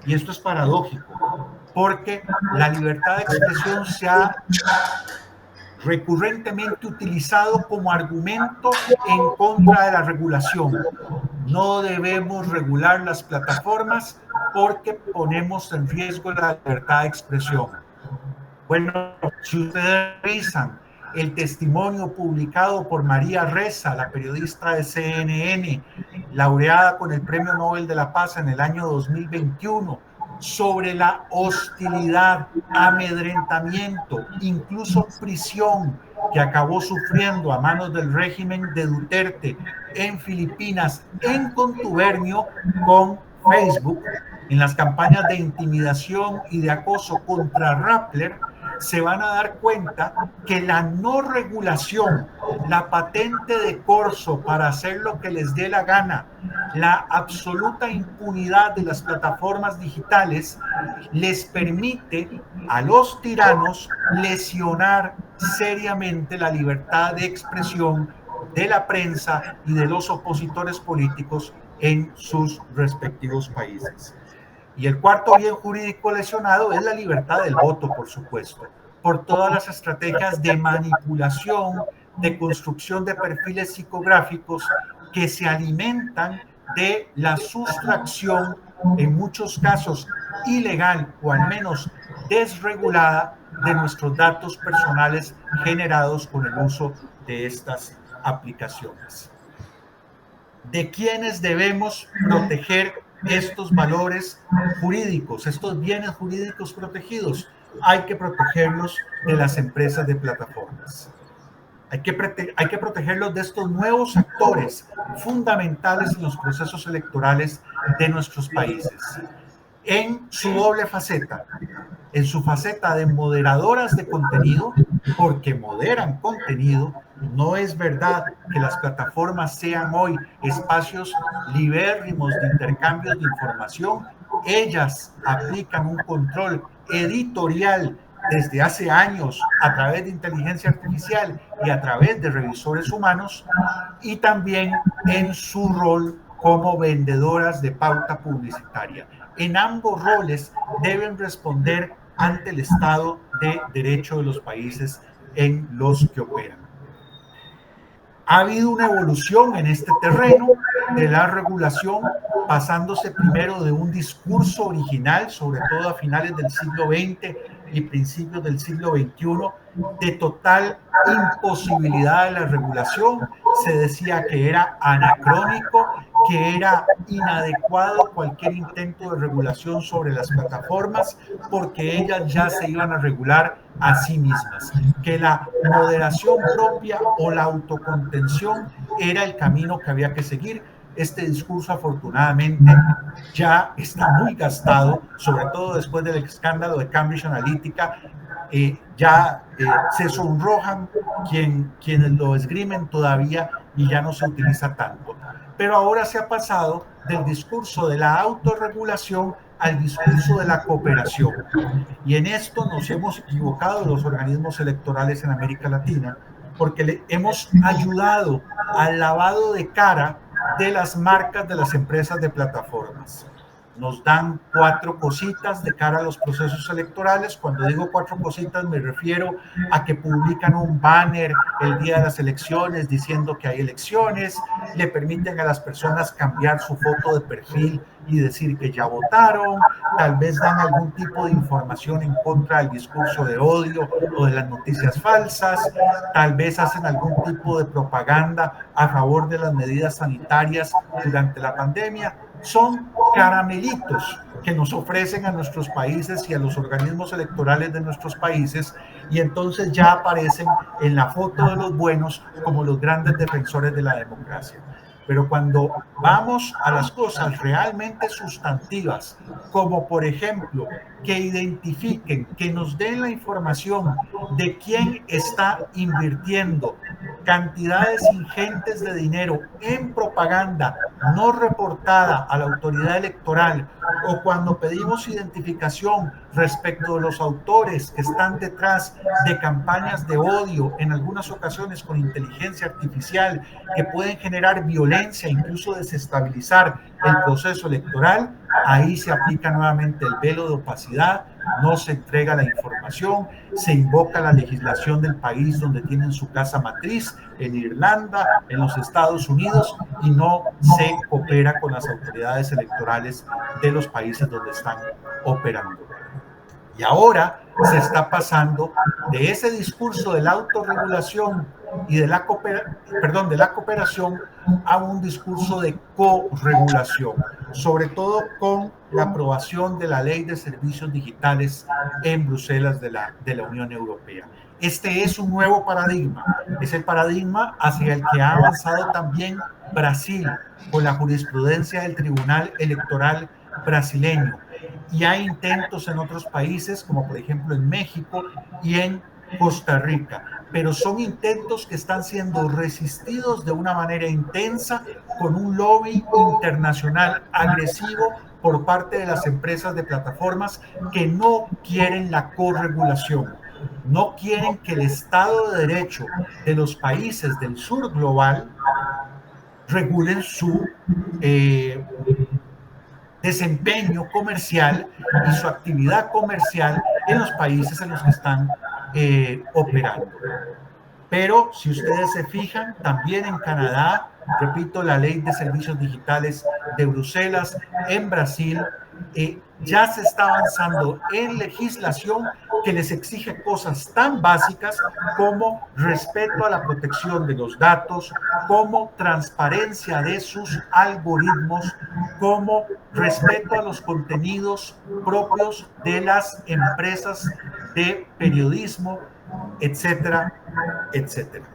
Y esto es paradójico, porque la libertad de expresión se ha recurrentemente utilizado como argumento en contra de la regulación. No debemos regular las plataformas porque ponemos en riesgo la libertad de expresión. Bueno, si ustedes revisan el testimonio publicado por María Ressa, la periodista de CNN, laureada con el Premio Nobel de la Paz en el año 2021, sobre la hostilidad, amedrentamiento, incluso prisión que acabó sufriendo a manos del régimen de Duterte en Filipinas en contubernio con Facebook, en las campañas de intimidación y de acoso contra Rappler, se van a dar cuenta que la no regulación, la patente de corso para hacer lo que les dé la gana, la absoluta impunidad de las plataformas digitales les permite a los tiranos lesionar seriamente la libertad de expresión de la prensa y de los opositores políticos en sus respectivos países. Y el cuarto bien jurídico lesionado es la libertad del voto, por supuesto, por todas las estrategias de manipulación, de construcción de perfiles psicográficos que se alimentan de la sustracción, en muchos casos ilegal o al menos desregulada, de nuestros datos personales generados con el uso de estas aplicaciones. ¿De quiénes debemos proteger estos valores jurídicos, estos bienes jurídicos protegidos? Hay que protegerlos de las empresas de plataformas. Hay que protegerlos de estos nuevos actores fundamentales en los procesos electorales de nuestros países, en su doble faceta, en su faceta de moderadoras de contenido, porque moderan contenido. No es verdad que las plataformas sean hoy espacios libérrimos de intercambios de información. Ellas aplican un control editorial desde hace años a través de inteligencia artificial y a través de revisores humanos, y también en su rol como vendedoras de pauta publicitaria. En ambos roles deben responder ante el Estado de Derecho de los países en los que operan. Ha habido una evolución en este terreno de la regulación, pasándose primero de un discurso original, sobre todo a finales del siglo XX y principios del siglo XXI, de total imposibilidad de la regulación, se decía que era anacrónico, que era inadecuado cualquier intento de regulación sobre las plataformas porque ellas ya se iban a regular a sí mismas, que la moderación propia o la autocontención era el camino que había que seguir. Este discurso afortunadamente ya está muy gastado, sobre todo después del escándalo de Cambridge Analytica. Se sonrojan quienes lo esgrimen todavía y ya no se utiliza tanto. Pero ahora se ha pasado del discurso de la autorregulación al discurso de la cooperación. Y en esto nos hemos equivocado los organismos electorales en América Latina, porque le hemos ayudado al lavado de cara de las marcas de las empresas de plataformas. Nos dan 4 cositas de cara a los procesos electorales. Cuando digo 4 cositas me refiero a que publican un banner el día de las elecciones diciendo que hay elecciones, le permiten a las personas cambiar su foto de perfil y decir que ya votaron, tal vez dan algún tipo de información en contra del discurso de odio o de las noticias falsas, tal vez hacen algún tipo de propaganda a favor de las medidas sanitarias durante la pandemia. Son caramelitos que nos ofrecen a nuestros países y a los organismos electorales de nuestros países, y entonces ya aparecen en la foto de los buenos como los grandes defensores de la democracia. Pero cuando vamos a las cosas realmente sustantivas, como por ejemplo que identifiquen, que nos den la información de quién está invirtiendo cantidades ingentes de dinero en propaganda no reportada a la autoridad electoral, o cuando pedimos identificación respecto de los autores que están detrás de campañas de odio, en algunas ocasiones con inteligencia artificial, que pueden generar violencia, incluso desestabilizar el proceso electoral, ahí se aplica nuevamente el velo de opacidad, no se entrega la información, se invoca la legislación del país donde tienen su casa matriz, en Irlanda, en los Estados Unidos, y no se coopera con las autoridades electorales de los países donde están operando. Y ahora se está pasando de ese discurso de la autorregulación y de la cooperación a un discurso de corregulación, sobre todo con la aprobación de la Ley de Servicios Digitales en Bruselas de la Unión Europea. Este es un nuevo paradigma, es el paradigma hacia el que ha avanzado también Brasil con la jurisprudencia del Tribunal Electoral brasileño, y hay intentos en otros países como por ejemplo en México y en Costa Rica, pero son intentos que están siendo resistidos de una manera intensa con un lobby internacional agresivo por parte de las empresas de plataformas que no quieren la corregulación, no quieren que el Estado de Derecho de los países del sur global regulen su desempeño comercial y su actividad comercial en los países en los que están operando. Pero si ustedes se fijan, también en Canadá, repito, la Ley de Servicios Digitales de Bruselas, en Brasil, ya se está avanzando en legislación que les exige cosas tan básicas como respeto a la protección de los datos, como transparencia de sus algoritmos, como respeto a los contenidos propios de las empresas de periodismo, etcétera, etcétera.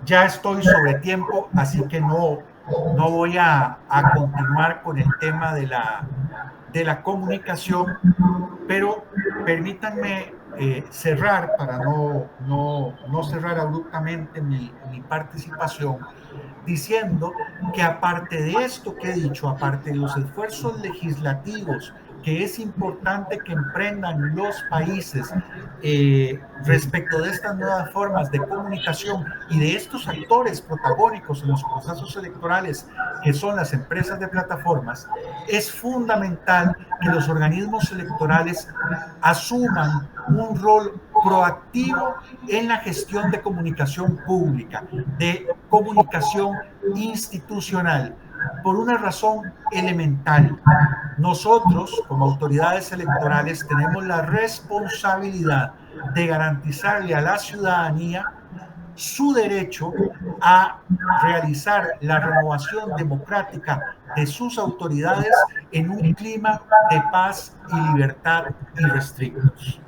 Ya estoy sobre tiempo, así que no voy a continuar con el tema de la comunicación, pero permítanme cerrar, para no cerrar abruptamente mi participación, diciendo que aparte de esto que he dicho, aparte de los esfuerzos legislativos que es importante que emprendan los países respecto de estas nuevas formas de comunicación y de estos actores protagónicos en los procesos electorales que son las empresas de plataformas, es fundamental que los organismos electorales asuman un rol proactivo en la gestión de comunicación pública, de comunicación institucional, por una razón elemental. Nosotros, como autoridades electorales, tenemos la responsabilidad de garantizarle a la ciudadanía su derecho a realizar la renovación democrática de sus autoridades en un clima de paz y libertad irrestrictos.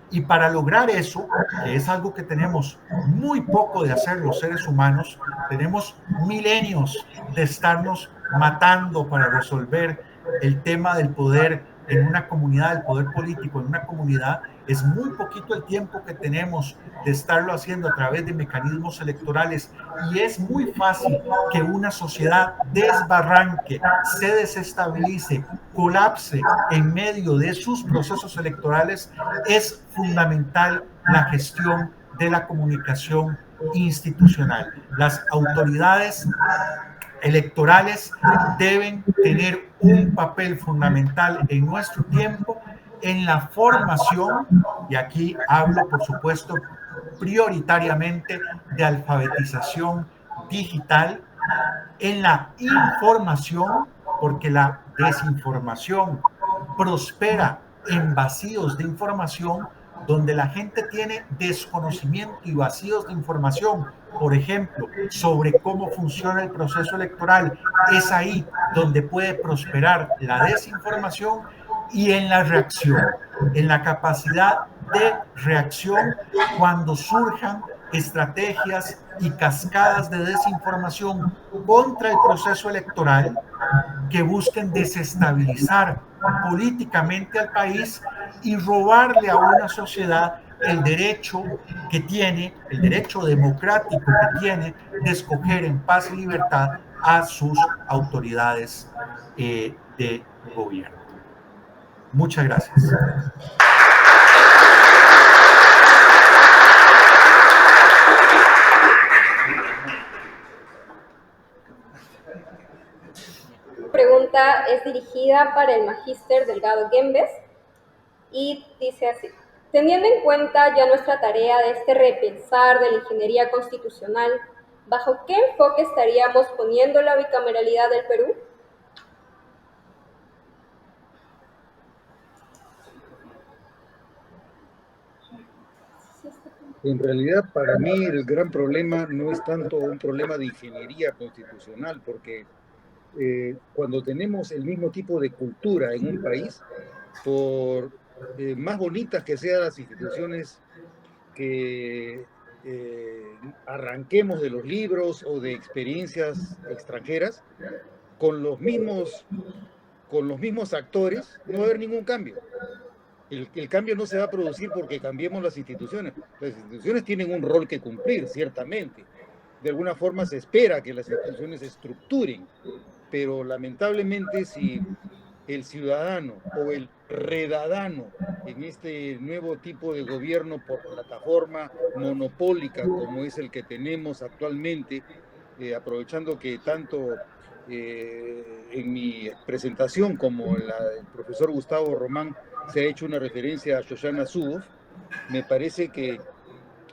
Y para lograr eso, que es algo que tenemos muy poco de hacer los seres humanos, tenemos milenios de estarnos matando para resolver el tema del poder en una comunidad, el poder político en una comunidad. Es muy poquito el tiempo que tenemos de estarlo haciendo a través de mecanismos electorales, y es muy fácil que una sociedad desbarranque, se desestabilice, colapse en medio de sus procesos electorales. Es fundamental la gestión de la comunicación institucional. Las autoridades electorales deben tener un papel fundamental en nuestro tiempo en la formación, y aquí hablo, por supuesto, prioritariamente de alfabetización digital, en la información, porque la desinformación prospera en vacíos de información, donde la gente tiene desconocimiento y vacíos de información, por ejemplo, sobre cómo funciona el proceso electoral. Es ahí donde puede prosperar la desinformación, y en la reacción, en la capacidad de reacción cuando surjan estrategias y cascadas de desinformación contra el proceso electoral que busquen desestabilizar políticamente al país y robarle a una sociedad el derecho que tiene, el derecho democrático que tiene de escoger en paz y libertad a sus autoridades de gobierno. Muchas gracias. Pregunta es dirigida para el magíster Delgado Guembes y dice así: teniendo en cuenta ya nuestra tarea de repensar de la ingeniería constitucional, ¿bajo qué enfoque estaríamos poniendo la bicameralidad del Perú? En realidad, para mí el gran problema no es tanto un problema de ingeniería constitucional, porque cuando tenemos el mismo tipo de cultura en un país, por más bonitas que sean las instituciones que arranquemos de los libros o de experiencias extranjeras, con los mismos actores, no va a haber ningún cambio. El cambio no se va a producir porque cambiemos las instituciones. Las instituciones tienen un rol que cumplir, ciertamente. De alguna forma se espera que las instituciones se estructuren, pero lamentablemente si el ciudadano o el redadano en este nuevo tipo de gobierno por plataforma monopólica como es el que tenemos actualmente, aprovechando que tanto en mi presentación como el profesor Gustavo Román se ha hecho una referencia a Shoshana Zuboff, me parece que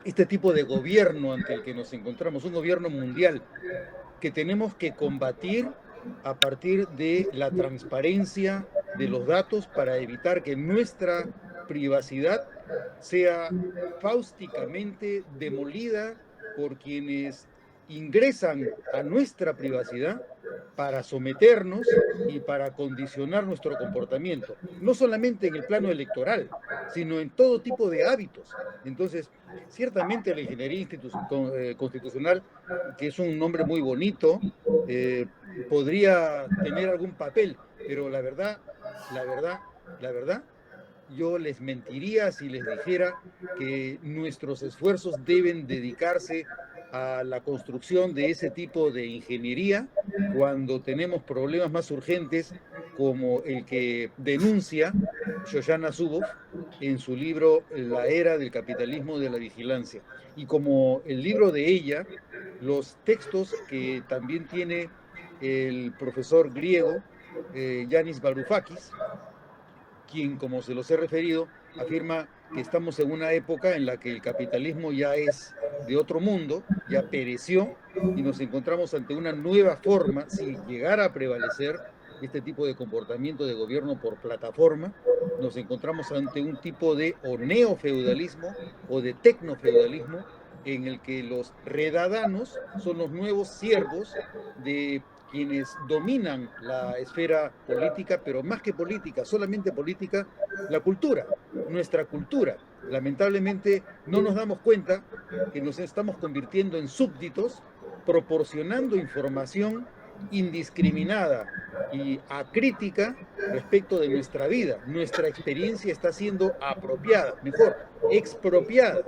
este tipo de gobierno ante el que nos encontramos, un gobierno mundial que tenemos que combatir a partir de la transparencia de los datos para evitar que nuestra privacidad sea fáusticamente demolida por quienes ingresan a nuestra privacidad para someternos y para condicionar nuestro comportamiento, no solamente en el plano electoral, sino en todo tipo de hábitos. Entonces, ciertamente la ingeniería constitucional, que es un nombre muy bonito, podría tener algún papel, pero la verdad, yo les mentiría si les dijera que nuestros esfuerzos deben dedicarse a la construcción de ese tipo de ingeniería cuando tenemos problemas más urgentes como el que denuncia Shoshana Zuboff en su libro La era del capitalismo de la vigilancia. Y como el libro de ella, los textos que también tiene el profesor griego Yanis Varoufakis, quien, como se los he referido, afirma que estamos en una época en la que el capitalismo ya es de otro mundo, ya pereció, y nos encontramos ante una nueva forma, si llegara a prevalecer este tipo de comportamiento de gobierno por plataforma, nos encontramos ante un tipo de o neofeudalismo o de tecnofeudalismo en el que los redadanos son los nuevos siervos de quienes dominan la esfera política, pero más que política, solamente política, la cultura, nuestra cultura. Lamentablemente no nos damos cuenta que nos estamos convirtiendo en súbditos, proporcionando información indiscriminada y acrítica respecto de nuestra vida. Nuestra experiencia está siendo apropiada, mejor, expropiada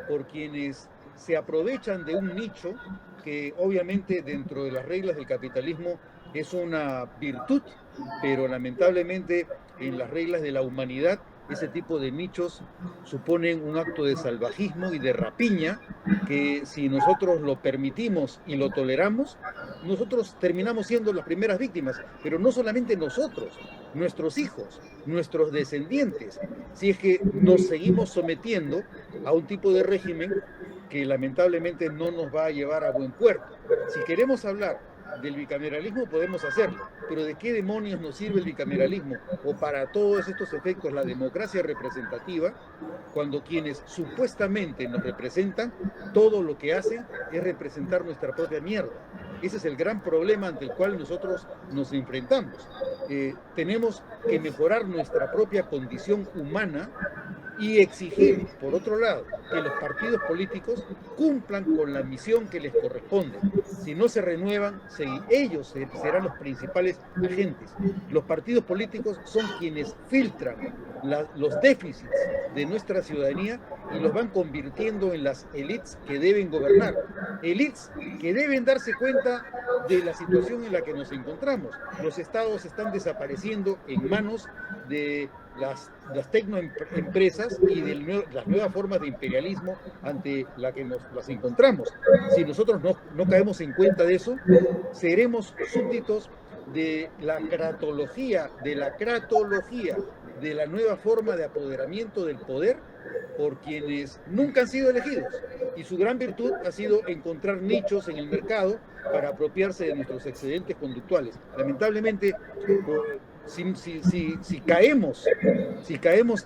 por quienes se aprovechan de un nicho que obviamente dentro de las reglas del capitalismo es una virtud, pero lamentablemente en las reglas de la humanidad ese tipo de nichos suponen un acto de salvajismo y de rapiña que si nosotros lo permitimos y lo toleramos, nosotros terminamos siendo las primeras víctimas, pero no solamente nosotros, nuestros hijos, nuestros descendientes, si es que nos seguimos sometiendo a un tipo de régimen que lamentablemente no nos va a llevar a buen puerto. Si queremos hablar del bicameralismo podemos hacerlo, pero ¿de qué demonios nos sirve el bicameralismo o para todos estos efectos la democracia representativa cuando quienes supuestamente nos representan todo lo que hacen es representar nuestra propia mierda? Ese es el gran problema ante el cual nosotros nos enfrentamos. Tenemos que mejorar nuestra propia condición humana y exigir, por otro lado, que los partidos políticos cumplan con la misión que les corresponde. Si no se renuevan, ellos serán los principales agentes. Los partidos políticos son quienes filtran los déficits de nuestra ciudadanía y los van convirtiendo en las élites que deben gobernar. Élites que deben darse cuenta de la situación en la que nos encontramos. Los estados están desapareciendo en manos de las tecnoempresas y de las nuevas formas de imperialismo ante la que nos las encontramos. Si nosotros no caemos en cuenta de eso, seremos súbditos de la cratología, de la nueva forma de apoderamiento del poder por quienes nunca han sido elegidos. Y su gran virtud ha sido encontrar nichos en el mercado para apropiarse de nuestros excedentes conductuales. Lamentablemente, si caemos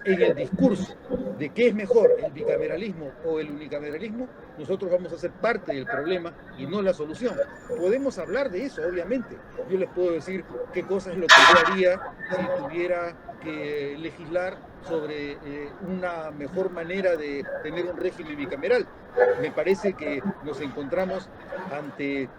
en el discurso de qué es mejor, el bicameralismo o el unicameralismo, nosotros vamos a ser parte del problema y no la solución. Podemos hablar de eso, obviamente. Yo les puedo decir qué cosa es lo que yo haría si tuviera que legislar sobre una mejor manera de tener un régimen bicameral. Me parece que nos encontramos ante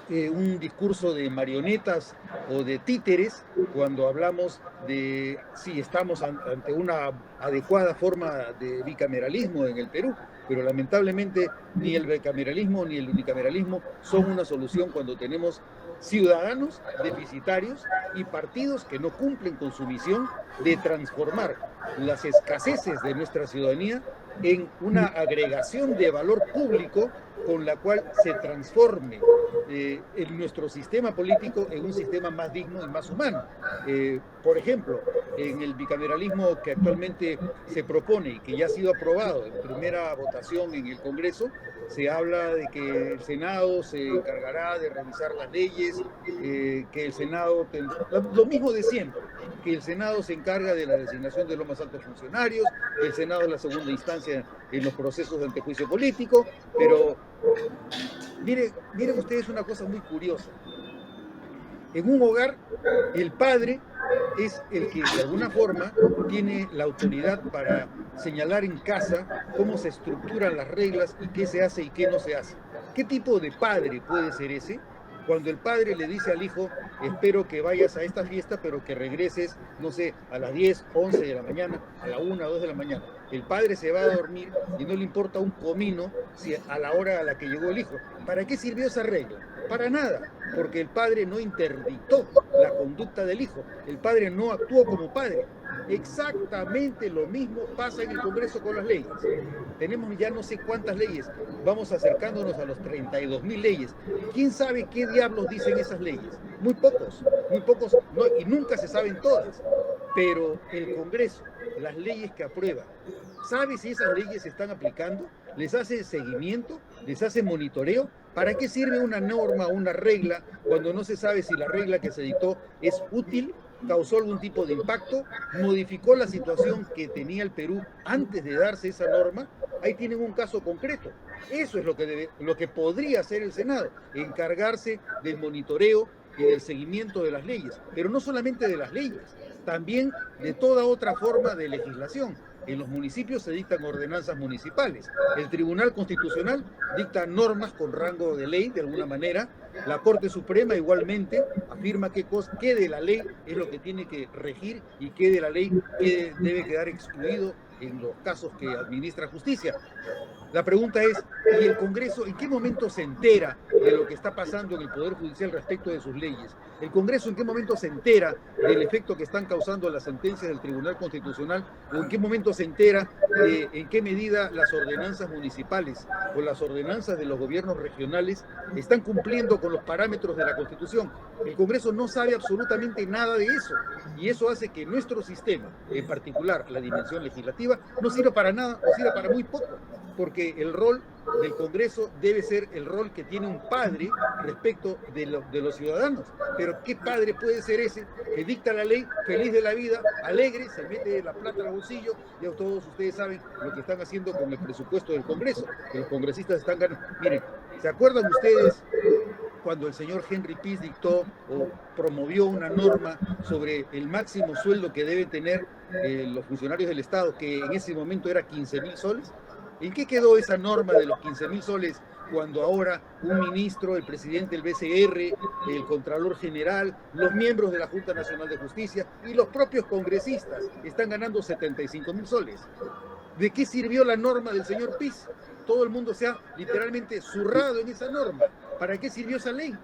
un discurso de marionetas o de títeres cuando hablamos de si estamos ante una adecuada forma de bicameralismo en el Perú, pero lamentablemente ni el bicameralismo ni el unicameralismo son una solución cuando tenemos ciudadanos deficitarios y partidos que no cumplen con su misión de transformar las escaseces de nuestra ciudadanía en una agregación de valor público con la cual se transforme en nuestro sistema político en un sistema más digno y más humano. Por ejemplo, en el bicameralismo que actualmente se propone y que ya ha sido aprobado en primera votación en el Congreso, se habla de que el Senado se encargará de revisar las leyes, que el Senado, lo mismo de siempre, que el Senado se encarga de la designación de los más altos funcionarios, que el Senado es la segunda instancia en los procesos de antejuicio político, pero miren ustedes una cosa muy curiosa. En un hogar, el padre es el que de alguna forma tiene la autoridad para señalar en casa cómo se estructuran las reglas y qué se hace y qué no se hace. ¿Qué tipo de padre puede ser ese? Cuando el padre le dice al hijo, espero que vayas a esta fiesta, pero que regreses, no sé, a las 10, 11 de la mañana, a la 1, 2 de la mañana. El padre se va a dormir y no le importa un comino si a la hora a la que llegó el hijo. ¿Para qué sirvió esa regla? Para nada, porque el padre no interdictó la conducta del hijo. El padre no actuó como padre. Exactamente lo mismo pasa en el Congreso con las leyes. Tenemos ya no sé cuántas leyes, vamos acercándonos a los 32.000 leyes. ¿Quién sabe qué diablos dicen esas leyes? Muy pocos, no, y nunca se saben todas. Pero el Congreso, las leyes que aprueba, ¿sabe si esas leyes se están aplicando? ¿Les hace seguimiento? ¿Les hace monitoreo? ¿Para qué sirve una norma o una regla cuando no se sabe si la regla que se dictó es útil causó algún tipo de impacto, modificó la situación que tenía el Perú antes de darse esa norma. Ahí tienen un caso concreto. Eso es lo que podría hacer el Senado, encargarse del monitoreo y del seguimiento de las leyes, pero no solamente de las leyes, también de toda otra forma de legislación. En los municipios se dictan ordenanzas municipales. El Tribunal Constitucional dicta normas con rango de ley, de alguna manera. La Corte Suprema igualmente afirma qué de la ley es lo que tiene que regir y qué de la ley debe quedar excluido en los casos que administra justicia. La pregunta es, ¿y el Congreso en qué momento se entera de lo que está pasando en el Poder Judicial respecto de sus leyes? ¿El Congreso en qué momento se entera del efecto que están causando las sentencias del Tribunal Constitucional? ¿O en qué momento se entera de en qué medida las ordenanzas municipales o las ordenanzas de los gobiernos regionales están cumpliendo con los parámetros de la Constitución? El Congreso no sabe absolutamente nada de eso, y eso hace que nuestro sistema, en particular la dimensión legislativa, no sirva para nada o sirva para muy poco, porque el rol del Congreso debe ser el rol que tiene un padre respecto de los ciudadanos. Pero ¿qué padre puede ser ese que dicta la ley, feliz de la vida, alegre, se mete la plata al bolsillo? Ya todos ustedes saben lo que están haciendo con el presupuesto del Congreso, que los congresistas están ganando. Miren, ¿se acuerdan ustedes cuando el señor Henry Pease dictó o promovió una norma sobre el máximo sueldo que deben tener los funcionarios del Estado, que en ese momento era 15.000 soles? ¿En qué quedó esa norma de los 15.000 soles cuando ahora un ministro, el presidente del BCR, el Contralor General, los miembros de la Junta Nacional de Justicia y los propios congresistas están ganando 75.000 soles? ¿De qué sirvió la norma del señor Pease? Todo el mundo se ha literalmente zurrado en esa norma. ¿Para qué sirvió esa ley?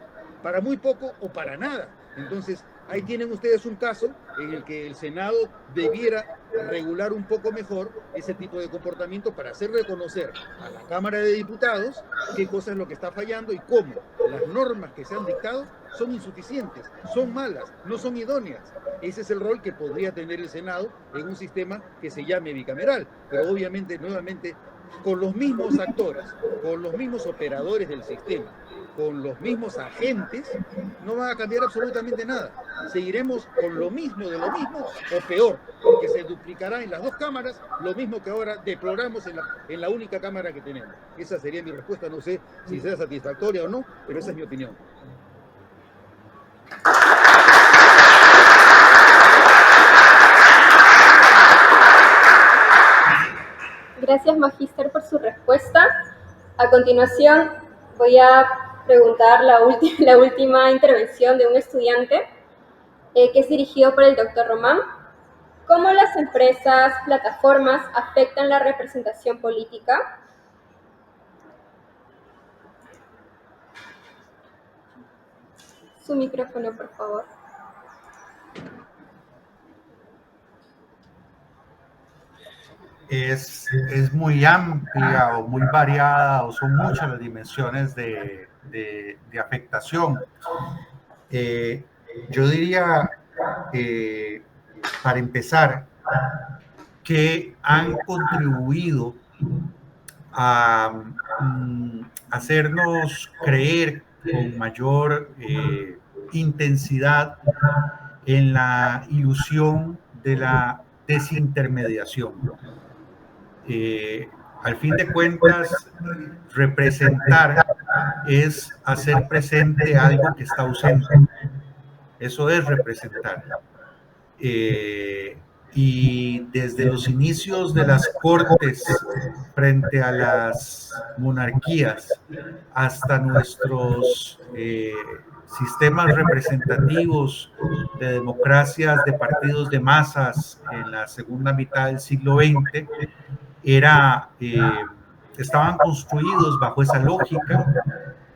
¿Para muy poco o para nada? Entonces, ahí tienen ustedes un caso en el que el Senado debiera regular un poco mejor ese tipo de comportamiento para hacer reconocer a la Cámara de Diputados qué cosa es lo que está fallando y cómo las normas que se han dictado son insuficientes, son malas, no son idóneas. Ese es el rol que podría tener el Senado en un sistema que se llame bicameral, pero obviamente, nuevamente, con los mismos actores, con los mismos operadores del sistema, con los mismos agentes, no va a cambiar absolutamente nada. Seguiremos con lo mismo de lo mismo o peor, porque se duplicará en las dos cámaras lo mismo que ahora deploramos en la única cámara que tenemos. Esa sería mi respuesta, no sé si sea satisfactoria o no, pero esa es mi opinión. Gracias, Magíster, por su respuesta. A continuación, voy a preguntar la última intervención de un estudiante que es dirigido por el doctor Román. ¿Cómo las empresas, plataformas afectan la representación política? Su micrófono, por favor. Es muy amplia o muy variada, o son muchas las dimensiones de afectación. Yo diría, para empezar, que han contribuido a hacernos creer con mayor intensidad en la ilusión de la desintermediación. Al fin de cuentas, representar es hacer presente algo que está ausente. Eso es representar. Y desde los inicios de las cortes frente a las monarquías hasta nuestros sistemas representativos de democracias de partidos de masas en la segunda mitad del siglo XX, estaban construidos bajo esa lógica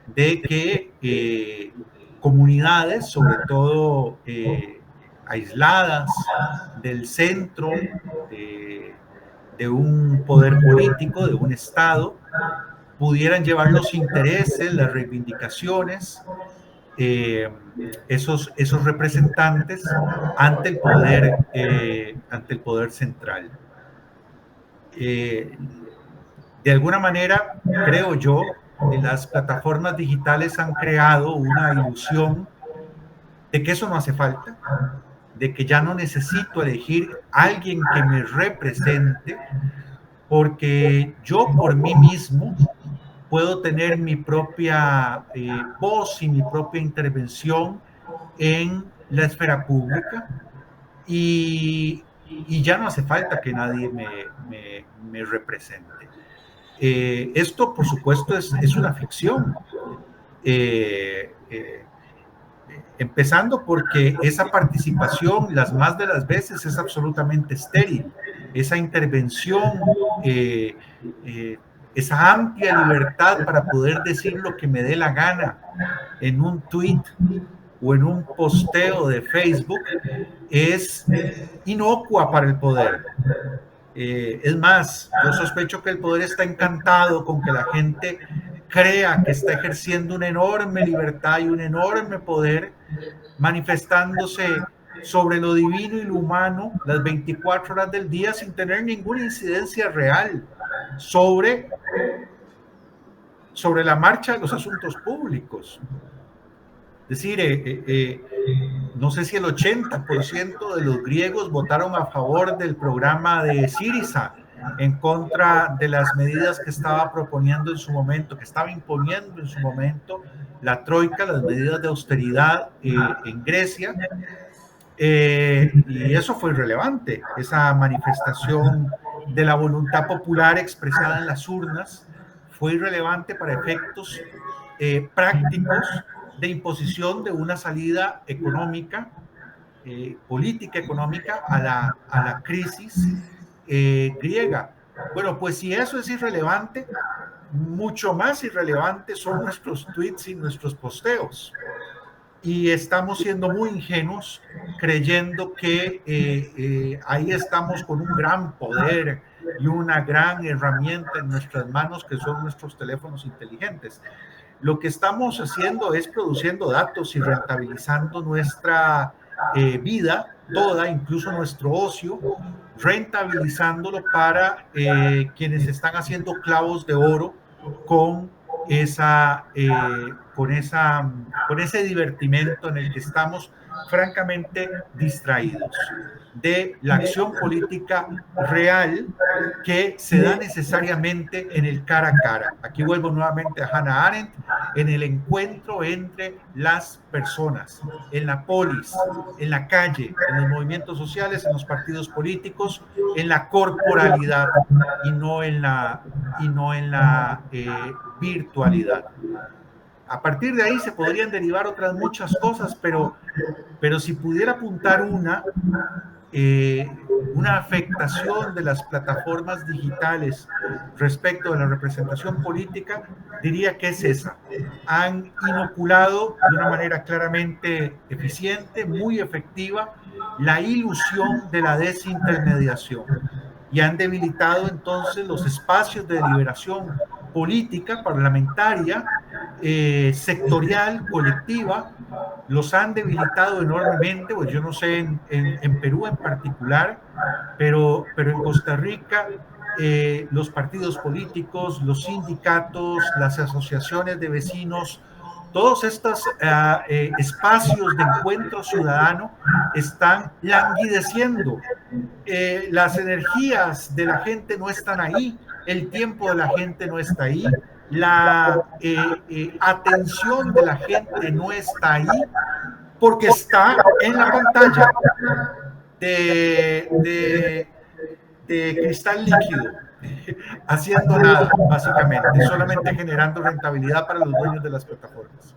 de que comunidades, sobre todo aisladas del centro de un poder político, de un Estado, pudieran llevar los intereses, las reivindicaciones, esos representantes ante el poder central. De alguna manera, creo yo, las plataformas digitales han creado una ilusión de que eso no hace falta, de que ya no necesito elegir a alguien que me represente, porque yo por mí mismo puedo tener mi propia voz y mi propia intervención en la esfera pública y ya no hace falta que nadie me represente. Esto, por supuesto, es una ficción. Empezando porque esa participación, las más de las veces, es absolutamente estéril. Esa intervención, esa amplia libertad para poder decir lo que me dé la gana en un tweet o en un posteo de Facebook es inocua para el poder. Es más, yo sospecho que el poder está encantado con que la gente crea que está ejerciendo una enorme libertad y un enorme poder, manifestándose sobre lo divino y lo humano las 24 horas del día sin tener ninguna incidencia real sobre la marcha de los asuntos públicos. Es decir, no sé si el 80% de los griegos votaron a favor del programa de Syriza en contra de las medidas que estaba proponiendo en su momento, que estaba imponiendo en su momento la troika, las medidas de austeridad en Grecia. Y eso fue irrelevante, esa manifestación de la voluntad popular expresada en las urnas fue irrelevante para efectos prácticos de imposición de una salida económica, política económica a la crisis griega. Bueno, pues si eso es irrelevante, mucho más irrelevante son nuestros tweets y nuestros posteos. Y estamos siendo muy ingenuos creyendo que ahí estamos con un gran poder y una gran herramienta en nuestras manos que son nuestros teléfonos inteligentes. Lo que estamos haciendo es produciendo datos y rentabilizando nuestra vida toda, incluso nuestro ocio, rentabilizándolo para quienes están haciendo clavos de oro con ese divertimento en el que estamos francamente distraídos de la acción política real que se da necesariamente en el cara a cara. Aquí vuelvo nuevamente a Hannah Arendt, en el encuentro entre las personas, en la polis, en la calle, en los movimientos sociales, en los partidos políticos, en la corporalidad y no en la virtualidad. A partir de ahí se podrían derivar otras muchas cosas, pero si pudiera apuntar una afectación de las plataformas digitales respecto de la representación política, diría que es esa. Han inoculado de una manera claramente eficiente, muy efectiva, la ilusión de la desintermediación y han debilitado entonces los espacios de deliberación política, parlamentaria, sectorial, colectiva, los han debilitado enormemente. Pues yo no sé en Perú en particular, pero en Costa Rica los partidos políticos, los sindicatos, las asociaciones de vecinos, todos estos espacios de encuentro ciudadano están languideciendo. Las energías de la gente no están ahí, el tiempo de la gente no está ahí, la atención de la gente no está ahí, porque está en la pantalla de cristal líquido, haciendo nada, básicamente, solamente generando rentabilidad para los dueños de las plataformas.